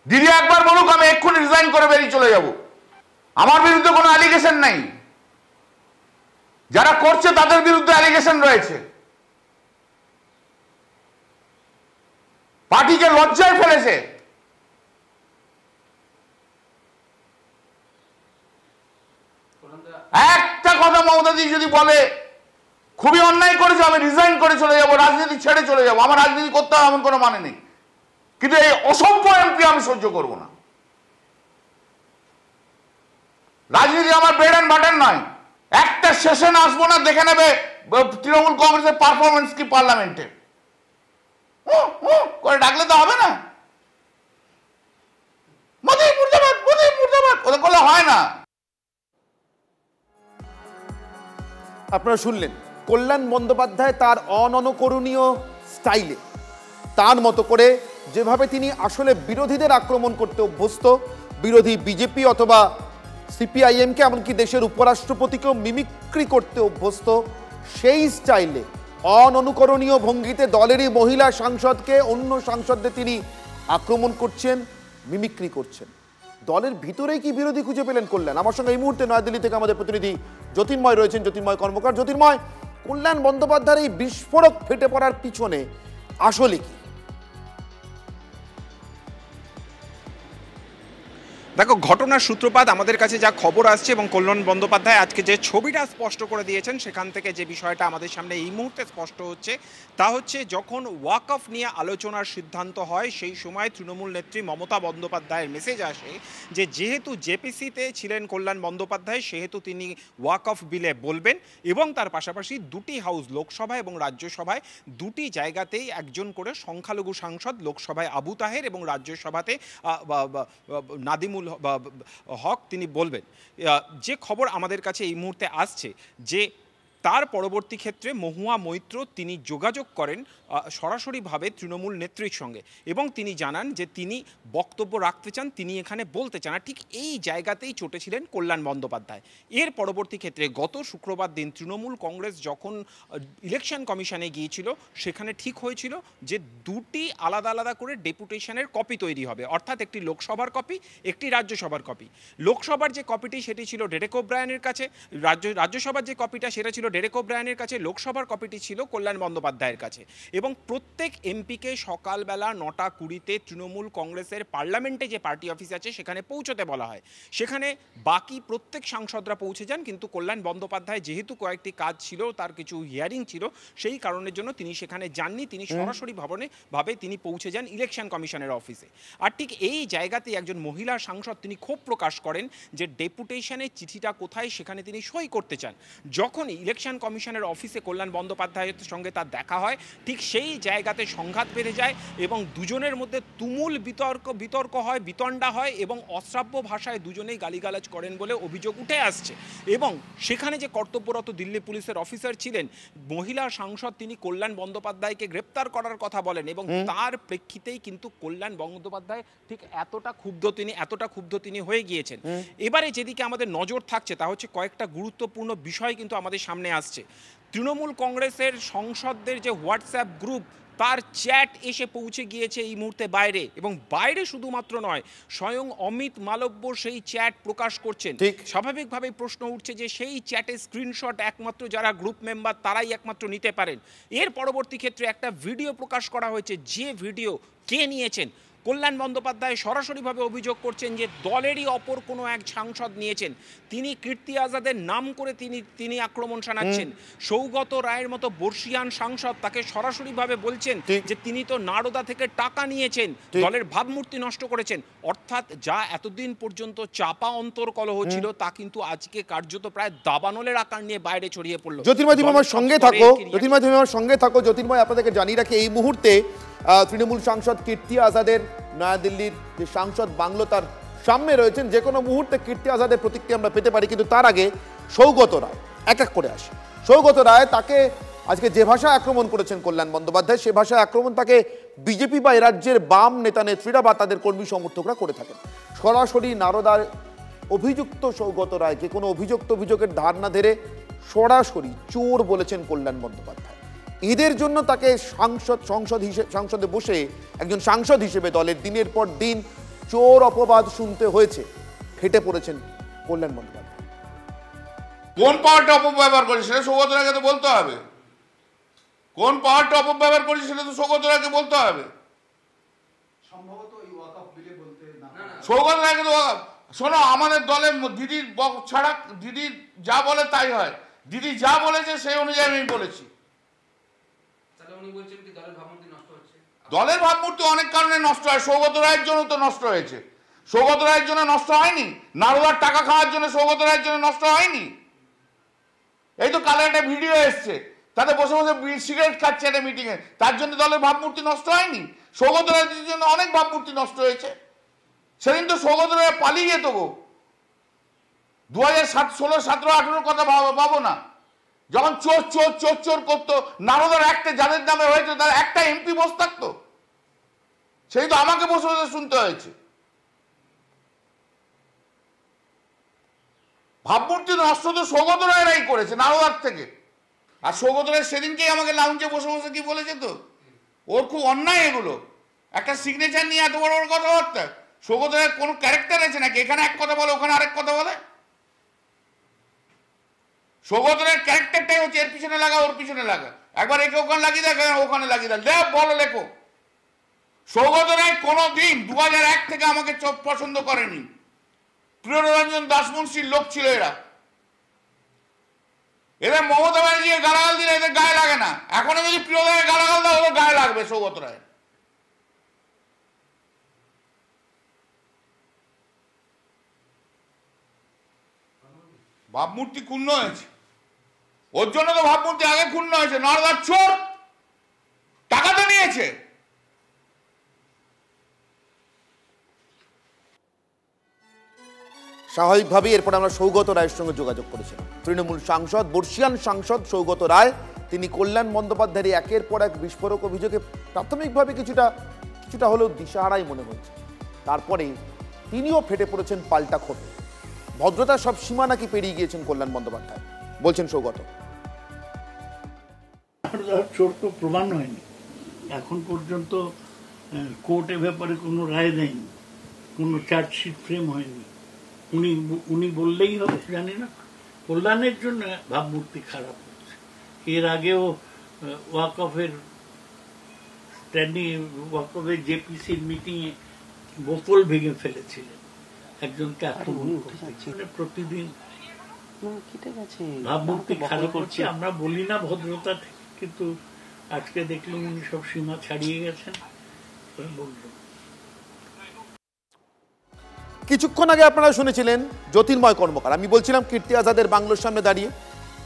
দিদি একবার বলুক, আমি এক্ষুনি রিজাইন করে বেরিয়ে চলে যাব। আমার বিরুদ্ধে কোনো অ্যালিগেশন নেই, যারা করছে তাদের বিরুদ্ধে অ্যালিগেশন রয়েছে। পার্টিকে লজ্জায় ফেলেছে। একটা কথা মমতাদি যদি বলে খুবই অন্যায় করেছে, আমি রিজাইন করে চলে যাব, রাজনীতি ছেড়ে চলে যাব, আমার রাজনীতি করতে হবে এমন কোনো মানে নেই। কিন্তু এই অসভ্য এমপি আমি সহ্য করব না। রাজনীতি আমার ব্রেড অ্যান্ড বাটার নয়। একটা সেশন আসবো না, দেখে নেবে তৃণমূল কংগ্রেসের পারফরমেন্স কি পার্লামেন্টে করে ডাকলে তো হবে না। মোদি মুর্দাবাদ, মোদি মুর্দাবাদ ওদের করলে হয় না। আপনারা শুনলেন কল্যাণ বন্দ্যোপাধ্যায় তার অননুকরণীয় স্টাইলে, তার মতো করে যেভাবে তিনি আসলে বিরোধীদের আক্রমণ করতে অভ্যস্ত, বিরোধী বিজেপি অথবা সিপিআইএমকে, এমনকি দেশের উপরাষ্ট্রপতিকেও মিমিক্রি করতে অভ্যস্ত, সেই স্টাইলে অননুকরণীয় ভঙ্গিতে দলেরই মহিলা সাংসদকে অন্য সাংসদদের তিনি আক্রমণ করছেন, মিমিক্রি করছেন। দলের ভিতরেই কি বিরোধী খুঁজে পেলেন কল্যাণ? আমার সঙ্গে এই মুহূর্তে নয়াদিল্লি থেকে আমাদের প্রতিনিধি জ্যোতির্ময় রয়েছেন, জ্যোতির্ময় কর্মকার। জ্যোতির্ময়, কল্যাণ বন্দ্যোপাধ্যায়ের এই বিস্ফোরক ফেটে পড়ার পিছনে আসলে কি? দেখো, ঘটনার সূত্রপাত আমাদের কাছে যা খবর আসছে এবং কল্যাণ বন্দ্যোপাধ্যায় আজকে যে ছবিটা স্পষ্ট করে দিয়েছেন সেখান থেকে যে বিষয়টা আমাদের সামনে এই মুহূর্তে স্পষ্ট হচ্ছে তা হচ্ছে যখন ওয়াক অফ নিয়ে আলোচনার সিদ্ধান্ত হয় সেই সময় তৃণমূল নেত্রী মমতা বন্দ্যোপাধ্যায়ের মেসেজ আসে যে যেহেতু জেপিসিতে ছিলেন কল্যাণ বন্দ্যোপাধ্যায় সেহেতু তিনি ওয়াক অফ বিলে বলবেন এবং তার পাশাপাশি দুটি হাউস, লোকসভা এবং রাজ্যসভায় দুটি জায়গাতেই একজন করে সংখ্যালঘু সাংসদ, লোকসভায় আবু তাহের এবং রাজ্যসভাতে নাদিমুল হক তিনি বলবেন। যে খবর আমাদের কাছে এই মুহূর্তে আসছে যে তার পরবর্তী ক্ষেত্রে মহুয়া মৈত্র তিনি যোগাযোগ করেন সরাসরিভাবে তৃণমূল নেত্রীর সঙ্গে এবং তিনি জানান যে তিনি বক্তব্য রাখতে চান, তিনি এখানে বলতে চান। ঠিক এই জায়গাতেই চটেছিলেন কল্যাণ বন্দ্যোপাধ্যায়। এর পরবর্তী ক্ষেত্রে গত শুক্রবার দিন তৃণমূল কংগ্রেস যখন ইলেকশন কমিশনে গিয়েছিল সেখানে ঠিক হয়েছিল যে দুটি আলাদা আলাদা করে ডেপুটেশনের কপি তৈরি হবে, অর্থাৎ একটি লোকসভার কপি, একটি রাজ্যসভার কপি। লোকসভার যে কপিটি সেটি ছিল ডেরেক ওব্রায়ানের কাছে, রাজ্যসভার যে কপিটা সেটা ছিল ডেরেক ওব্রায়ানের কাছে, লোকসভার কপিটি ছিল কল্যাণ বন্দ্যোপাধ্যায়ের কাছে। এবং প্রত্যেক এমপিকে সকালবেলা 9:20 তৃণমূল কংগ্রেসের পার্লামেন্টে যে পার্টি অফিস আছে সেখানে পৌঁছতে বলা হয়। সেখানে বাকি প্রত্যেক সাংসদরা পৌঁছে যান, কিন্তু কল্যাণ বন্দ্যোপাধ্যায় যেহেতু কয়েকটি কাজ ছিল, তার কিছু হিয়ারিং ছিল, সেই কারণের জন্য তিনি সেখানে যাননি। তিনি সরাসরি ভাবে তিনি পৌঁছে যান ইলেকশন কমিশনের অফিসে। আর ঠিক এই জায়গাতে একজন মহিলা সাংসদ তিনি ক্ষোভ প্রকাশ করেন যে ডেপুটেশনের চিঠিটা কোথায়, সেখানে তিনি সই করতে চান। যখন ইলেকশন ইলেকশন কমিশনের অফিসে কল্যাণ বন্দ্যোপাধ্যায়ের সঙ্গে তার দেখা হয়, ঠিক সেই জায়গাতে সংঘাত বেঁধে যায় এবং দুজনের মধ্যে তুমুল বিতর্ক হয়, বিতণ্ডা হয় এবং অশ্রাব্য ভাষায় দুজনেই গালিগালাজ করেন বলে অভিযোগ উঠে আসছে। এবং সেখানে যে কর্তব্যরত দিল্লি পুলিশের অফিসার ছিলেন, মহিলা সাংসদ, তিনি কল্যাণ বন্দ্যোপাধ্যায়কে গ্রেপ্তার করার কথা বলেন এবং তার প্রেক্ষিতেই কিন্তু কল্যাণ বন্দ্যোপাধ্যায় ঠিক এতটা ক্ষুব্ধ তিনি হয়ে গিয়েছেন। এবারে যেদিকে আমাদের নজর থাকছে তা হচ্ছে কয়েকটা গুরুত্বপূর্ণ বিষয় কিন্তু আমাদের সামনে আসছে। তৃণমূল কংগ্রেসের সংসদদের যে হোয়াটসঅ্যাপ গ্রুপ, তার চ্যাট এসে পৌঁছে গিয়েছে এই মুহূর্তে বাইরে, এবং বাইরে শুধুমাত্র নয়, স্বয়ং অমিত মালব্য সেই চ্যাট প্রকাশ করছেন। স্বাভাবিকভাবেই প্রশ্ন উঠছে যে সেই চ্যাটের স্ক্রিনশট একমাত্র যারা গ্রুপ মেম্বার তারাই একমাত্র নিতে পারেন। এর পরবর্তী ক্ষেত্রে একটা ভিডিও প্রকাশ করা হয়েছে, যে ভিডিও কে নিয়েছেন, কল্যাণ বন্দ্যোপাধ্যায় সরাসরিভাবে অভিযোগ করছেন যে দলেরই অপর কোনো এক সাংসদ নিয়েছেন। তিনি কীর্তি আজাদের নাম করে তিনি আক্রমণ শানাচ্ছেন। সৌগত রায়ের মতো বর্ষিয়ান সাংসদ তাকে সরাসরিভাবে বলছেন যে তিনি তো নারদা থেকে টাকা নিয়েছেন, দলের ভাবমূর্তি নষ্ট করেছেন। অর্থাৎ যা এতদিন পর্যন্ত চাপা অন্তর্কলহ ছিল তা কিন্তু আজকে কার্যত প্রায় দাবানলের আকার নিয়ে বাইরে ছড়িয়ে পড়ল। জ্যোতির্ময়, তুমি আমার সঙ্গে থাকো। জ্যোতির্ময়, আপনাদেরকে জানিয়ে রাখি এই মুহূর্তে তৃণমূল সাংসদ কীর্তি আজাদের নয়াদিল্লির যে সাংসদ বাংলো তার সামনে রয়েছেন। যে কোনো মুহূর্তে কীর্তি আজাদের প্রতিক্রিয়া আমরা পেতে পারি, কিন্তু তার আগে সৌগত রায় এক এক করে আসে। সৌগত রায়, তাকে আজকে যে ভাষায় আক্রমণ করেছেন কল্যাণ বন্দ্যোপাধ্যায়, সে ভাষায় আক্রমণ তাকে বিজেপি বা রাজ্যের বাম নেতা নেত্রীরা বা তাদের কর্মী সমর্থকরা করে থাকেন। সরাসরি নারদার অভিযুক্ত সৌগত রায়কে কোনো অভিযোগের ধার না ধরে সরাসরি চোর বলেছেন কল্যাণ বন্দ্যোপাধ্যায়। এদের জন্য তাকে সংসদে বসে একজন সাংসদ হিসেবে দলের দিনের পর দিন চোর অপবাদ শুনতে হয়েছে। ফেটে পড়েছেন কল্যাণ বন্দ্যোপাধ্যায়। কোন পাওয়ারটা অপব্যবহার করেছে সেটা সৌগত রায়কে তো বলতে হবে। কোন পাওয়ারটা অপব্যবহার করেছে সেটা তো সৌগত রায়কে বলতে হবে। সৌগত রায়কে তো শোনো, আমাদের দলে দিদির ছাড়া দিদি যা বলে তাই হয়। দিদি যা বলেছে সেই অনুযায়ী আমি বলেছি। দলের ভাবমূর্তি অনেক কারণে নষ্ট হয়, সৌগত রায়ের জন্য তো নষ্ট হয়েছে। সৌগত রায়ের জন্য নষ্ট হয়নি, নারদার টাকা খাওয়ার জন্য সৌগত রায়ের জন্য নষ্ট হয়নি। এই তো কালে একটা ভিডিও এসছে, তাতে বসে বসে সিগারেট খাচ্ছে একটা মিটিংয়ে, তার জন্য দলের ভাবমূর্তি নষ্ট হয়নি। সৌগত রায়ের জন্য অনেক ভাবমূর্তি নষ্ট হয়েছে। সেদিন তো সৌগত রায় পালিয়ে যেত গো। 2016, 17, 18 কথা ভাবো না, যখন চোর করতো, নারদার একটা যাদের নামে হয়েছে তার একটা এমপি বসে থাকতো, সেই তো আমাকে বসে বসে শুনতে হয়েছে। ভাবমূর্তি নষ্ট তো সৌগত রায়রাই করেছে নারদার থেকে। আর সৌগত রায় সেদিনকেই আমাকে লাউঞ্জে বসে বসে কি বলেছে, তো ওর খুব অন্যায় এগুলো। একটা সিগনেচার নিয়ে এত বড় বড় কথাবার্তা। সৌগত রায়ের কোনো ক্যারেক্টার আছে নাকি? এখানে এক কথা বলে ওখানে আরেক কথা বলে। সৌগত রায়ের ক্যারেক্টারটাই হচ্ছে এর পিছনে লাগা ওর পিছনে লাগা, একবার একে ওখানে লাগিয়ে দেখ, ওখানে লাগিয়ে দেখ, বলো লেখো। সৌগত রায় কোনোদিন 2001 থেকে আমাকে পছন্দ করেনি। প্রিয়রঞ্জন দাসমুন্সির লোক ছিল এরা। এদের মমতা ব্যানার্জিকে গালাগাল দিলে এদের গায়ে লাগে না। এখনো যদি প্রিয়দয়ের গালাগাল দেয় ওদের গায়ে লাগবে সৌগত রায়। ভাবমূর্তি ক্ষুণ্ণ হয়েছে, ওর জন্য তো ভাবমূর্তি আগে ক্ষুণ্ণ হয়েছে। নারদার চোর, টাকা তো নিয়েছে। স্বাভাবিকভাবেই এরপর আমরা সৌগত রায়ের সঙ্গে যোগাযোগ করেছিলাম। তৃণমূল সাংসদ, বর্ষিয়ান সাংসদ সৌগত রায়, তিনি কল্যাণ বন্দ্যোপাধ্যায়ের একের পর এক বিস্ফোরক অভিযোগে প্রাথমিকভাবে কিছুটা হলেও দিশাহারাই মনে হচ্ছে। তারপরে তিনিও ফেটে পড়েছেন পাল্টা ক্ষোভে। ভদ্রতার সব সীমা নাকি পেরিয়ে গিয়েছেন কল্যাণ বন্দ্যোপাধ্যায়, বলছেন সৌগত। চোর তো প্রমাণ হয়নি এখন পর্যন্ত, কোর্টে ব্যাপারে কোনো রায় দেয়নি, কোনো চার্জশিট ফ্রেম হয়নি। উনি বললেই হবে, জানি না। কল্যাণের জন্য ভাবমূর্তি খারাপ হচ্ছে। এর আগেও ওয়াকফের জেপিসির মিটিংয়ে বোতল ভেঙে ফেলেছিলেন একজনকে আক্রমণ করতে। প্রতিদিন ভাবমূর্তি খারাপ হচ্ছে। আমরা বলি না ভদ্রতা থেকে, কিন্তু আজকে দেখলাম উনি সব সীমা ছাড়িয়ে গেছেন। বললাম কিছুক্ষণ আগে আপনারা শুনেছিলেন জ্যোতির্ময় কর্মকার। আমি বলছিলাম কীর্তি আজাদের বাংলোর সামনে দাঁড়িয়ে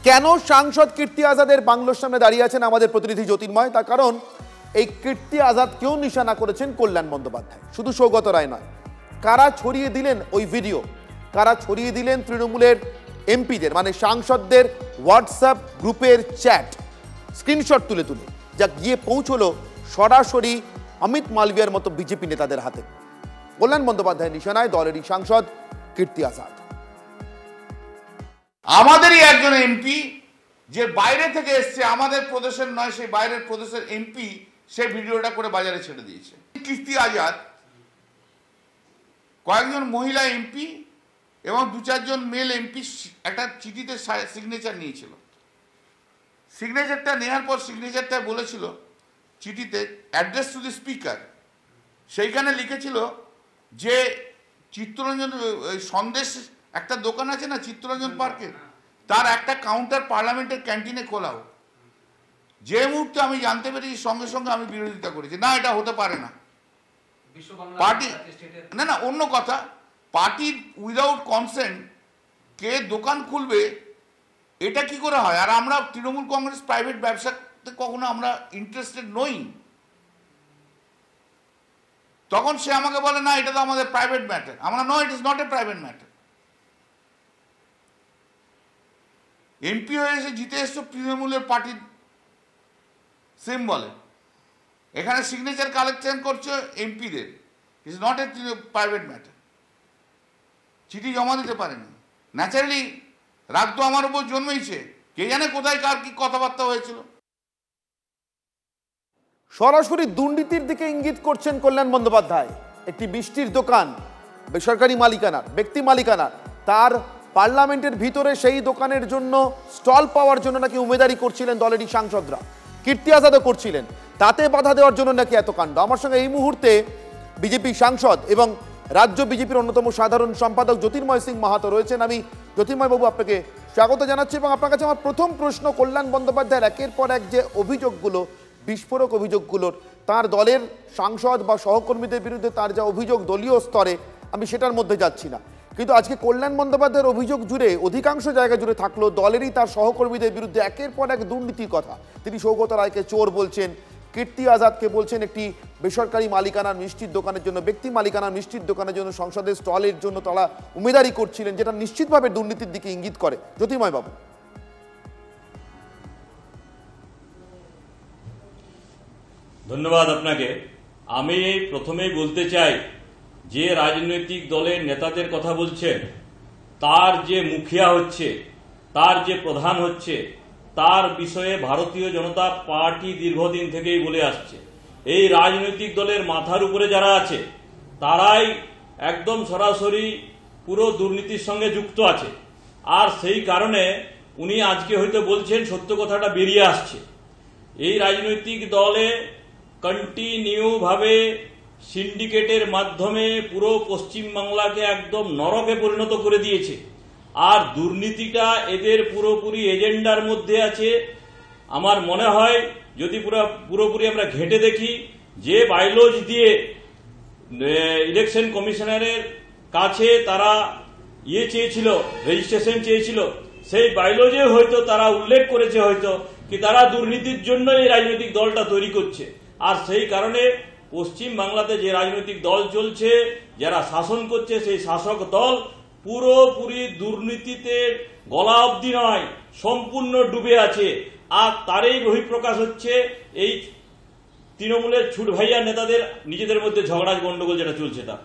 কেন সাংসদ কীর্তি আজাদের বাংলোর সামনে দাঁড়িয়ে আছেন আমাদের প্রতিনিধি জ্যোতির্ময়? তার কারণ এই কীর্তি আজাদকেও নিশানা করেছেন কল্যাণ বন্দ্যোপাধ্যায়, শুধু সৌগত রায় নয়। কারা ছড়িয়ে দিলেন ওই ভিডিও, কারা ছড়িয়ে দিলেন তৃণমূলের এমপিদের মানে সাংসদদের হোয়াটসঅ্যাপ গ্রুপের চ্যাট স্ক্রিনশট তুলে তুলে, যা গিয়ে পৌঁছলো সরাসরি অমিত মালভিয়ার মতো বিজেপি নেতাদের হাতে। কল্যাণ বন্দ্যোপাধ্যায় নিশানায় দলেরই সাংসদ কীর্তি আজাদ। আমাদেরই একজন এমপি যে বাইরে থেকে এসছে, আমাদের প্রদেশের নয়, সেই বাইরের প্রদেশের এমপি সে ভিডিওটা করে বাজারে ছেড়ে দিয়েছে। কীর্তি আজাদ কয়েকজন মহিলা এমপি এবং 2-4 জন মেল এমপি একটা চিঠিতে সিগনেচার নিয়েছিল। সিগনেচারটা নেওয়ার পর সিগনেচারটা বলেছিল চিঠিতে অ্যাড্রেস টু দি স্পিকার। সেইখানে লিখেছিল যে চিত্তরঞ্জন সন্দেশ একটা দোকান আছে না চিত্তরঞ্জন পার্কে, তার একটা কাউন্টার পার্লামেন্টের ক্যান্টিনে খোলা হোক। যে মুহূর্তে আমি জানতে পেরেছি সঙ্গে সঙ্গে আমি বিরোধিতা করেছি, না এটা হতে পারে না। পার্টি না অন্য কথা, পার্টির উইদাউট কনসেন্ট কে দোকান খুলবে এটা কি করে হয়? আর আমরা তৃণমূল কংগ্রেস প্রাইভেট ব্যবসাতে কখনো আমরা ইন্টারেস্টেড নই। তখন সে আমাকে বলে না এটা তো আমাদের প্রাইভেট ম্যাটার। আমরা no, it is not a private matter. MP হয়ে এসে জিতে এসছো তৃণমূলের পার্টির সিম্বলে, এখানে সিগনেচার কালেকশন করছো এমপিদের, ইট is not a private matter. চিঠি জমা দিতে পারেনি, ন্যাচারালি রাগ তো আমার উপর জন্মেইছে। কে জানে কোথায় কার কি কথাবার্তা হয়েছিল। সরাসরি দুর্নীতির দিকে ইঙ্গিত করছেন কল্যাণ বন্দ্যোপাধ্যায়। একটি মিষ্টির দোকান বেসরকারি মালিকানার, ব্যক্তি মালিকানার, তার পার্লামেন্টের ভিতরে সেই দোকানের জন্য স্টল পাওয়ার জন্য নাকি উমেদারি করছিলেন দলেরই সাংসদরা, কীর্তি আজাদও করছিলেন, তাতে বাধা দেওয়ার জন্য নাকি এত কাণ্ড। আমার সঙ্গে এই মুহূর্তে বিজেপি সাংসদ এবং রাজ্য বিজেপির অন্যতম সাধারণ সম্পাদক জ্যোতির্ময় সিং মাহাতো রয়েছেন। আমি জ্যোতির্ময় বাবু আপনাকে স্বাগত জানাচ্ছি এবং আপনার কাছে আমার প্রথম প্রশ্ন, কল্যাণ বন্দ্যোপাধ্যায়ের একের পর এক যে অভিযোগগুলো, বিস্ফোরক অভিযোগগুলোর, তার দলের সাংসদ বা সহকর্মীদের বিরুদ্ধে তার যা অভিযোগ দলীয় স্তরে, আমি সেটার মধ্যে যাচ্ছি না, কিন্তু আজকে কল্যাণ বন্দ্যোপাধ্যায়ের অভিযোগ জুড়ে অধিকাংশ জায়গা জুড়ে থাকলো দলেরই তার সহকর্মীদের বিরুদ্ধে একের পর এক দুর্নীতির কথা। তিনি সৌগত রায়কে চোর বলছেন, কীর্তি আজাদকে বলছেন একটি বেসরকারি মালিকানার মিষ্টির দোকানের জন্য, ব্যক্তি মালিকানার মিষ্টির দোকানের জন্য সংসদের স্টলের জন্য তারা উমেদারি করছিলেন, যেটা নিশ্চিতভাবে দুর্নীতির দিকে ইঙ্গিত করে। জ্যোতির্ময় বাবু। ধন্যবাদ আপনাকে। আমি প্রথমেই বলতে চাই যে রাজনৈতিক দলের নেতাদের কথা বলছেন, তার যে মুখিয়া হচ্ছে, তার যে প্রধান হচ্ছে, তার বিষয়ে ভারতীয় জনতা পার্টি দীর্ঘদিন থেকেই বলে আসছে। এই রাজনৈতিক দলের মাথার উপরে যারা আছে তারাই একদম সরাসরি পুরো দুর্নীতির সঙ্গে যুক্ত আছে। আর সেই কারণে উনি আজকে হয়তো বলছেন, সত্য কথাটা বেরিয়ে আসছে। এই রাজনৈতিক দলে কন্টিনিউ ভাবে সিন্ডিকেটের মাধ্যমে পুরো পশ্চিমবাংলাকে একদম নরকে পরিণত করে দিয়েছে। আর দুর্নীতিটা এদের পুরোপুরি এজেন্ডার মধ্যে আছে। আমার মনে হয় যদি পুরোপুরি আমরা ঘেঁটে দেখি, যে বাইলজ দিয়ে ইলেকশন কমিশনারের কাছে তারা চেয়েছিল, রেজিস্ট্রেশন চেয়েছিল, সেই বাইলজে হয়তো তারা উল্লেখ করেছে হয়তো কি তারা দুর্নীতির জন্য এই রাজনৈতিক দলটা তৈরি করছে। আর সেই কারণে পশ্চিম বাংলাতে যে রাজনৈতিক দল চলছে, যারা শাসন করছে, সেই শাসক দল পুরোপুরি দুর্নীতিতে গলা অবধি নয়, সম্পূর্ণ ডুবে আছে। আর তারই বহিঃপ্রকাশ হচ্ছে এই তৃণমূলের ছুট ভাইয়া নেতাদের নিজেদের মধ্যে ঝগড়া গন্ডগোল যেটা চলছে তা।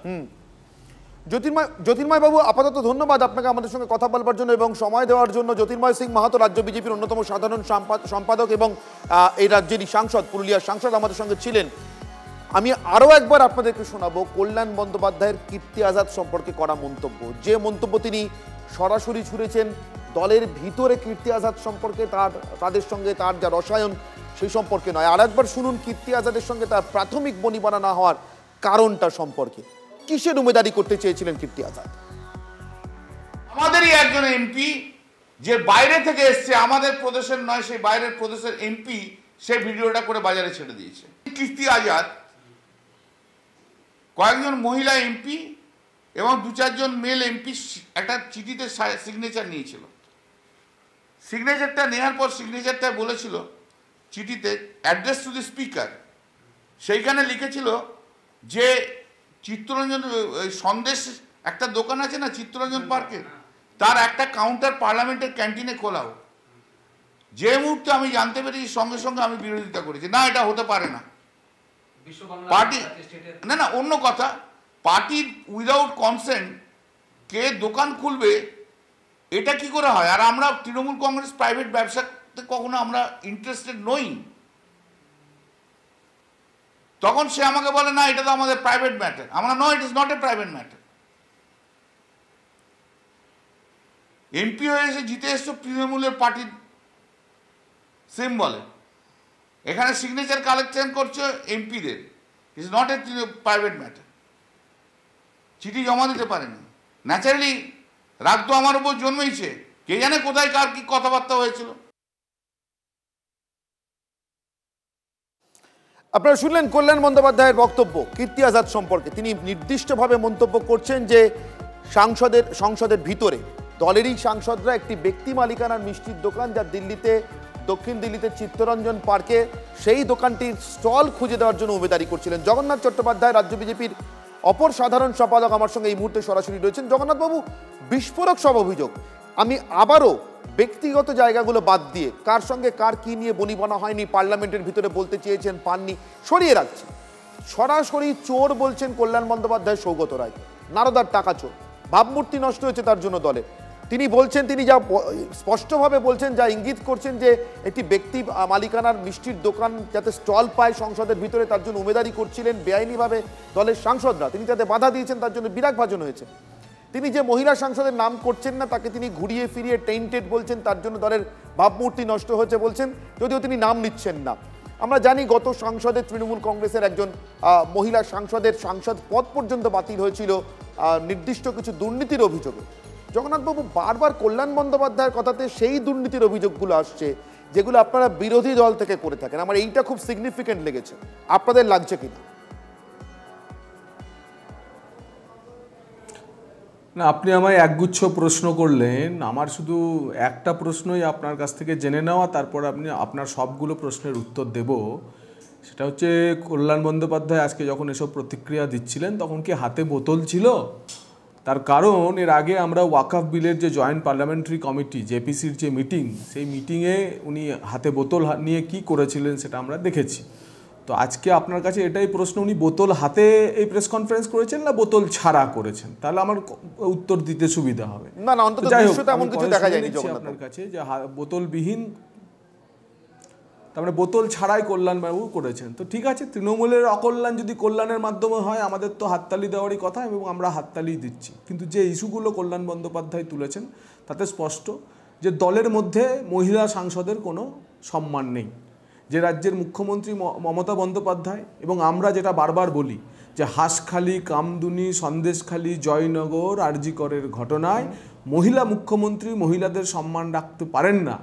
জ্যোতির্ময় বাবু, আপাতত ধন্যবাদ আপনাকে আমাদের সঙ্গে কথা বলবার জন্য এবং সময় দেওয়ার জন্য। জ্যোতির্ময় সিং মাহাতো রাজ্য বিজেপির অন্যতম সাধারণ সম্পাদক এবং এই রাজ্যেরই সাংসদ, পুরুলিয়ার সাংসদ আমাদের সঙ্গে ছিলেন। আমি আরও একবার আপনাদেরকে শোনাবো কল্যাণ বন্দ্যোপাধ্যায়ের কীর্তি আজাদ সম্পর্কে করা মন্তব্য, যে মন্তব্য তিনি সরাসরি ছুড়েছেন দলের ভিতরে কীর্তি আজাদ সম্পর্কে, তাদের সঙ্গে তার যা রসায়ন সেই সম্পর্কে নয়। আর একবার শুনুন কীর্তি আজাদের সঙ্গে তার প্রাথমিক বনিবনা না হওয়ার কারণটা সম্পর্কে। কিসের উমেদারি করতে চেয়েছিলেন কীর্তি আজাদ? আমাদেরই একজন এমপি যে বাইরে থেকে এসছে, আমাদের প্রদেশের নয়, সেই বাইরের প্রদেশের এমপি সে ভিডিওটা করে বাজারে ছেড়ে দিয়েছে। কীর্তি আজাদ কয়েকজন মহিলা এমপি এবং 2-4 জন মেল এমপি একটা চিঠিতে সিগনেচার নিয়েছিল। সিগনেচারটা নেওয়ার পর সিগনেচারটা বলেছিল চিঠিতে অ্যাড্রেস টু দি স্পিকার, সেইখানে লিখেছিল যে চিত্তরঞ্জন সন্দেশ একটা দোকান আছে না চিত্তরঞ্জন পার্কে, তার একটা কাউন্টার পার্লামেন্টের ক্যান্টিনে খোলাও। যে মুহূর্তে আমি জানতে পেরেছি সঙ্গে সঙ্গে আমি বিরোধিতা করেছি, না এটা হতে পারে না। পার্টি না অন্য কথা, পার্টির উইদাউট কনসেন্ট কে দোকান খুলবে এটা কি করে হয়? আর আমরা তৃণমূল কংগ্রেস প্রাইভেট ব্যবসাতে কখনো আমরা ইন্টারেস্টেড নই। তখন সে আমাকে বলে না এটা তো আমাদের প্রাইভেট ম্যাটার। আমরা no, it is not a private matter. MP হয়ে এসে জিতে এসছো তৃণমূলের পার্টির সিম্বলে, এখানে সিগনেচার কালেকশন করছো এমপিদের, it's not a private matter. চিঠি জমা দিতে পারেনি, ন্যাচারালি রাগ তো আমার উপর জন্মেইছে। কে জানে কোথায় কার কি কথাবার্তা হয়েছিল। আপনারা শুনলেন কল্যাণ বন্দ্যোপাধ্যায়ের বক্তব্য কীর্তি আজাদ সম্পর্কে। তিনি নির্দিষ্টভাবে মন্তব্য করছেন যে সংসদের ভিতরে দলেরই সাংসদরা একটি ব্যক্তি মালিকানার মিষ্টির দোকান, যা দক্ষিণ দিল্লিতে চিত্তরঞ্জন পার্কে, সেই দোকানটির স্টল খুঁজে দেওয়ার জন্য উমেদারি করছিলেন। জগন্নাথ চট্টোপাধ্যায় রাজ্য বিজেপির অপর সাধারণ সম্পাদক আমার সঙ্গে এই মুহূর্তে সরাসরি রয়েছেন। জগন্নাথবাবু, বিস্ফোরক সব অভিযোগ। আমি আবারও ব্যক্তিগত জায়গাগুলো বাদ দিয়ে কার সঙ্গে কার কি নিয়ে বনিবনা হয়নি পার্লামেন্টের ভিতরে বলতে চেয়েছেন, পাননি, সরিয়ে রাখছি। সরাসরি চোর বলছেন কল্যাণ বন্দ্যোপাধ্যায় সৌগত রায়, নারদার টাকা চোর, ভাবমূর্তি নষ্ট হয়েছে তার জন্য দলে। তিনি বলছেন, তিনি যা স্পষ্টভাবে বলছেন, যা ইঙ্গিত করছেন যে একটি ব্যক্তি মালিকানার মিষ্টির দোকান যাতে স্টল পায় সংসদের ভিতরে, তার জন্য উমেদারি করছিলেন বেআইনিভাবে দলের সাংসদরা। তিনি যাতে বাধা দিয়েছেন, তার জন্য বিরাগ ভাজন হয়েছে। তিনি যে মহিলা সাংসদের নাম করছেন না, তাকে তিনি ঘুরিয়ে ফিরিয়ে টেইন্টেড বলছেন, তার জন্য দলের ভাবমূর্তি নষ্ট হয়েছে বলছেন, যদিও তিনি নাম নিচ্ছেন না। আমরা জানি গত সংসদে তৃণমূল কংগ্রেসের একজন মহিলা সাংসদের সাংসদ পদ পর্যন্ত বাতিল হয়েছিল নির্দিষ্ট কিছু দুর্নীতির অভিযোগে। জগন্নাথবাবু, বারবার কল্যাণ বন্দ্যোপাধ্যায়ের কথাতে সেই দুর্নীতির অভিযোগগুলো আসছে যেগুলো আপনারা বিরোধী দল থেকে করে থাকেন। আমার এইটা খুব সিগনিফিকেন্ট লেগেছে, আপনাদের লাগছে কিনা? না, আপনি আমায় একগুচ্ছ প্রশ্ন করলেন। আমার শুধু একটা প্রশ্নই আপনার কাছ থেকে জেনে নেওয়া, তারপর আপনার সবগুলো প্রশ্নের উত্তর দেব। সেটা হচ্ছে, কল্যাণ বন্দ্যোপাধ্যায় আজকে যখন এসব প্রতিক্রিয়া দিচ্ছিলেন তখন কি হাতে বোতল ছিল? তার কারণ এর আগে আমরা ওয়াকফ বিলের যে জয়েন্ট পার্লামেন্টারি কমিটি জেপিসির যে মিটিং, সেই মিটিংয়ে উনি হাতে বোতল নিয়ে কি করেছিলেন সেটা আমরা দেখেছি। তো আজকে আপনার কাছে এটাই প্রশ্ন, উনি বোতল হাতে এই প্রেস কনফারেন্স করেছেন না বোতল ছাড়া করেছেন? তাহলে আমার উত্তর দিতে সুবিধা হবে। না না, অন্তত দৃশ্যটা এমন কিছু দেখা যায়নি আপনার কাছে যে বোতলবিহীন, তার মানে বোতল ছাড়াই কল্যাণবাবু করেছেন। তো ঠিক আছে, তৃণমূলের অকল্যাণ যদি কল্যাণের মাধ্যমে হয়, আমাদের তো হাততালি দেওয়ারই কথা এবং আমরা হাততালি দিচ্ছি। কিন্তু যে ইস্যুগুলো কল্যাণ বন্দ্যোপাধ্যায় তুলেছেন তাতে স্পষ্ট যে দলের মধ্যে মহিলা সাংসদের কোনো সম্মান নেই। যে রাজ্যের মুখ্যমন্ত্রী মমতা বন্দ্যোপাধ্যায় এবং আমরা যেটা বারবার বলি যে হাঁসখালি, কামদুনি, সন্দেশখালি, জয়নগর, আরজি করের ঘটনায় মহিলা মুখ্যমন্ত্রী মহিলাদের সম্মান রাখতে পারেন না,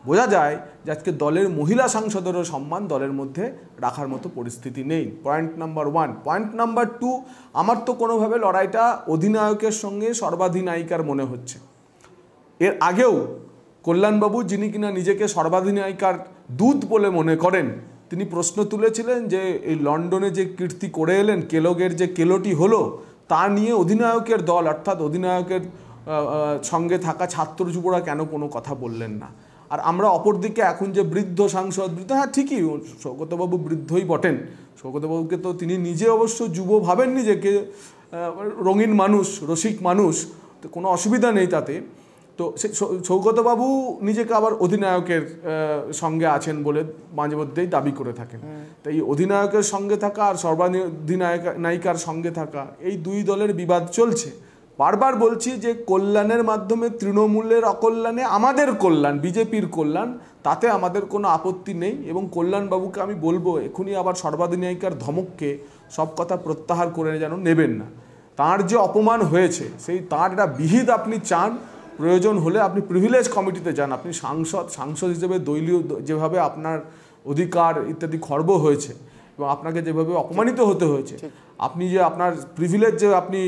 বোঝা যায় যে আজকে দলের মহিলা সাংসদেরও সম্মান দলের মধ্যে রাখার মতো পরিস্থিতি নেই। Point number 1। পয়েন্ট নাম্বার 2, আমার তো কোনোভাবে লড়াইটা অধিনায়কের সঙ্গে সর্বাধিনায়িকার মনে হচ্ছে। এর আগেও কল্যাণবাবু, যিনি কিনা নিজেকে সর্বাধিনায়িকার দূত বলে মনে করেন, তিনি প্রশ্ন তুলেছিলেন যে এই লন্ডনে যে কীর্তি করে এলেন, কেলগের যে কেলোটি হলো, তা নিয়ে অধিনায়কের দল অর্থাৎ অধিনায়কের সঙ্গে থাকা ছাত্র যুবরা কেন কোনো কথা বললেন না। আর আমরা অপরদিকে এখন যে বৃদ্ধ সাংসদ, হ্যাঁ ঠিকই, সৌগতবাবু বৃদ্ধই বটেন। সৌগতবাবুকে তো তিনি নিজে অবশ্য যুব ভাবেন নিজেকে, রঙিন মানুষ, রসিক মানুষ, তো কোনো অসুবিধা নেই তাতে। তো সৌগতবাবু নিজেকে আবার অধিনায়কের সঙ্গে আছেন বলে মাঝে মধ্যেই দাবি করে থাকেন। তাই অধিনায়কের সঙ্গে থাকা আর সর্বাধিনায়িকার সঙ্গে থাকা, এই দুই দলের বিবাদ চলছে। বারবার বলছি যে কল্যাণের মাধ্যমে তৃণমূলের অকল্যাণে আমাদের কল্যাণ, বিজেপির কল্যাণ, তাতে আমাদের কোনো আপত্তি নেই। এবং কল্যাণবাবুকে আমি বলবো এখনই আবার সর্বাধিনায়িকার ধমককে সব কথা প্রত্যাহার করে যেন নেবেন না। তার যে অপমান হয়েছে, সেই তার একটা বিহিত আপনি চান, প্রয়োজন হলে আপনি প্রিভিলেজ কমিটিতে যান। আপনি সাংসদ হিসেবে দলীয় যেভাবে আপনার অধিকার ইত্যাদি খর্ব হয়েছে এবং আপনাকে যেভাবে অপমানিত হতে হয়েছে, আপনি যে আপনার প্রিভিলেজ যে আপনি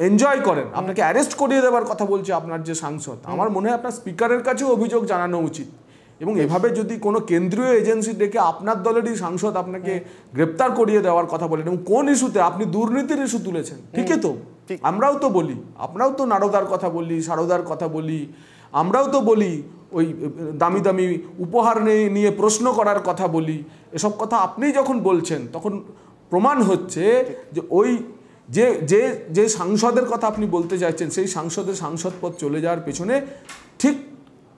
এনজয় করেন, আপনাকে অ্যারেস্ট করিয়ে দেওয়ার কথা বলছে আপনার যে সাংসদ, আমার মনে হয় আপনার স্পিকারের কাছেও অভিযোগ জানানো উচিত। এবং এভাবে যদি কোনো কেন্দ্রীয় এজেন্সি ডেকে আপনার দলেরই সাংসদ আপনাকে গ্রেপ্তার করিয়ে দেওয়ার কথা বলেন, এবং কোন ইস্যুতে? আপনি দুর্নীতির ইস্যু তুলেছেন, ঠিকই তো? আমরাও তো বলি, আমরাও তো নারদার কথা বলি, সারদার কথা বলি, আমরাও তো বলি ওই দামি দামি উপহার নিয়ে প্রশ্ন করার কথা বলি। এসব কথা আপনি যখন বলছেন তখন প্রমাণ হচ্ছে যে ওই যে যে যে সাংসদের কথা আপনি বলতে চাইছেন, সেই সাংসদের সাংসদ পদ চলে যাওয়ার পেছনে ঠিক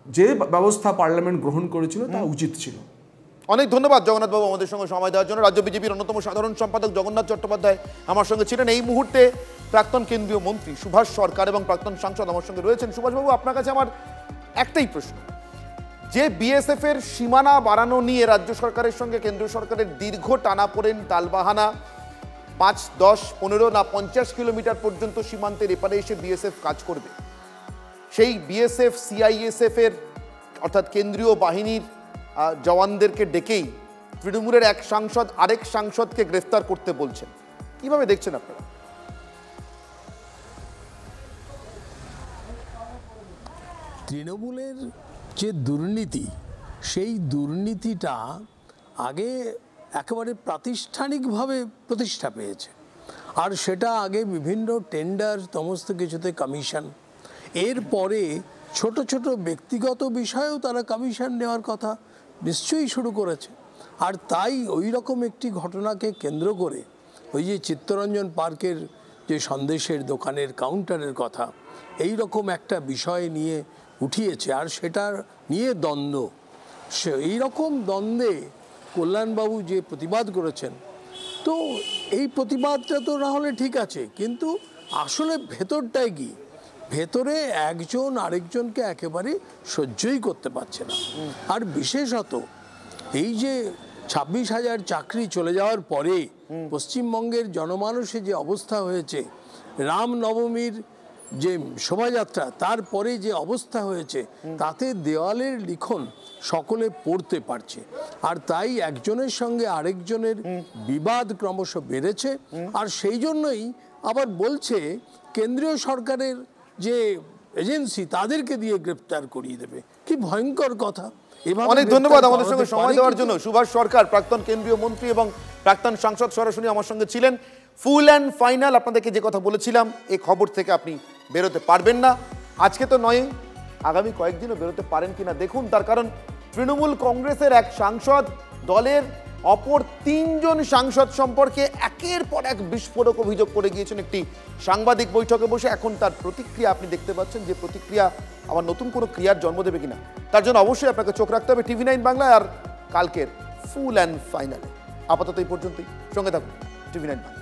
যে ব্যবস্থা পার্লামেন্ট গ্রহণ করেছিল তা উচিত ছিল। অনেক ধন্যবাদ জগন্নাথ বাবু আমাদের সঙ্গে সময় দেওয়ার জন্য। রাজ্য বিজেপির অন্যতম সাধারণ সম্পাদক জগন্নাথ চট্টোপাধ্যায় আমার সঙ্গে ছিলেন। এই মুহূর্তে প্রাক্তন কেন্দ্রীয় মন্ত্রী সুভাষ সরকার এবং প্রাক্তন সাংসদ আমার সঙ্গে রয়েছেন। সুভাষবাবু, আপনার কাছে আমার একটাই প্রশ্ন, যে বিএসএফ এর সীমানা বাড়ানো নিয়ে রাজ্য সরকারের সঙ্গে কেন্দ্রীয় সরকারের দীর্ঘ টানাপোড়েন, তালবাহানা, 5, 10, 15 না 50 কিলোমিটার পর্যন্ত সীমান্তের এপারে এসে বিএসএফ কাজ করবে, সেই বিএসএফ সিআইএসএফ এর অর্থাৎ কেন্দ্রীয় বাহিনীর জওয়ানদেরকে ডেকেই তৃণমূলের এক সাংসদ আরেক সাংসদকে গ্রেফতার করতে বলছেন, কিভাবে দেখছেন আপনারা? তৃণমূলের যে দুর্নীতি, সেই দুর্নীতিটা আগে একেবারে প্রাতিষ্ঠানিকভাবে প্রতিষ্ঠা পেয়েছে, আর সেটা আগে বিভিন্ন টেন্ডার, সমস্ত কিছুতে কমিশন, এরপরে ছোট ছোট ব্যক্তিগত বিষয়েও তারা কমিশন নেওয়ার কথা নিশ্চয়ই শুরু করেছে। আর তাই ওই রকম একটি ঘটনাকে কেন্দ্র করে ওই যে চিত্তরঞ্জন পার্কের যে সন্দেশের দোকানের কাউন্টারের কথা, এই রকম একটা বিষয় নিয়ে উঠিয়েছে, আর সেটা নিয়ে দ্বন্দ্ব। এই রকম দ্বন্দ্বে কল্যাণবাবু যে প্রতিবাদ করেছেন, তো এই প্রতিবাদটা তো না হলে ঠিক আছে, কিন্তু আসলে ভেতরটাই কি, ভেতরে একজন আরেকজনকে একেবারে সহ্যই করতে পারছে না। আর বিশেষত এই যে 26,000 চাকরি চলে যাওয়ার পরে পশ্চিমবঙ্গের জনমানুষের যে অবস্থা হয়েছে, রামনবমীর যে শোভাযাত্রা, তারপরে যে অবস্থা হয়েছে, তাতে দেওয়ালের লিখন সকলে পড়তে পারছে, আর তাই একজনের সঙ্গে আরেকজনের বিবাদ ক্রমশ বেড়েছে। আর সেই জন্যই আবার বলছে কেন্দ্রীয় সরকারের যে এজেন্সি তাদেরকে দিয়ে গ্রেপ্তার করিয়ে দেবে। কি ভয়ঙ্কর কথা। অনেক ধন্যবাদ আমাদের সঙ্গে সময় দেওয়ার জন্য। সুভাষ সরকার, প্রাক্তন কেন্দ্রীয় মন্ত্রী এবং প্রাক্তন সাংসদ, সরাসরি আমার সঙ্গে ছিলেন। ফুল অ্যান্ড ফাইনাল আপনাদেরকে যে কথা বলেছিলাম, এই খবর থেকে আপনি বেরোতে পারবেন না। আজকে তো নয়, আগামী কয়েকদিনও বেরোতে পারেন কিনা দেখুন। তার কারণ তৃণমূল কংগ্রেসের এক সাংসদ দলের অপর 3 জন সাংসদ সম্পর্কে একের পর এক বিস্ফোরক অভিযোগ করে গিয়েছেন একটি সাংবাদিক বৈঠকে বসে। এখন তার প্রতিক্রিয়া আপনি দেখতে পাচ্ছেন, যে প্রতিক্রিয়া আবার নতুন কোনো ক্রিয়ার জন্ম দেবে কিনা, তার জন্য অবশ্যই আপনাকে চোখ রাখতে হবে TV9 বাংলায় আর কালকের ফুল অ্যান্ড ফাইনালে। আপাতত এই পর্যন্তই, সঙ্গে থাকুন TV9 বাংলা।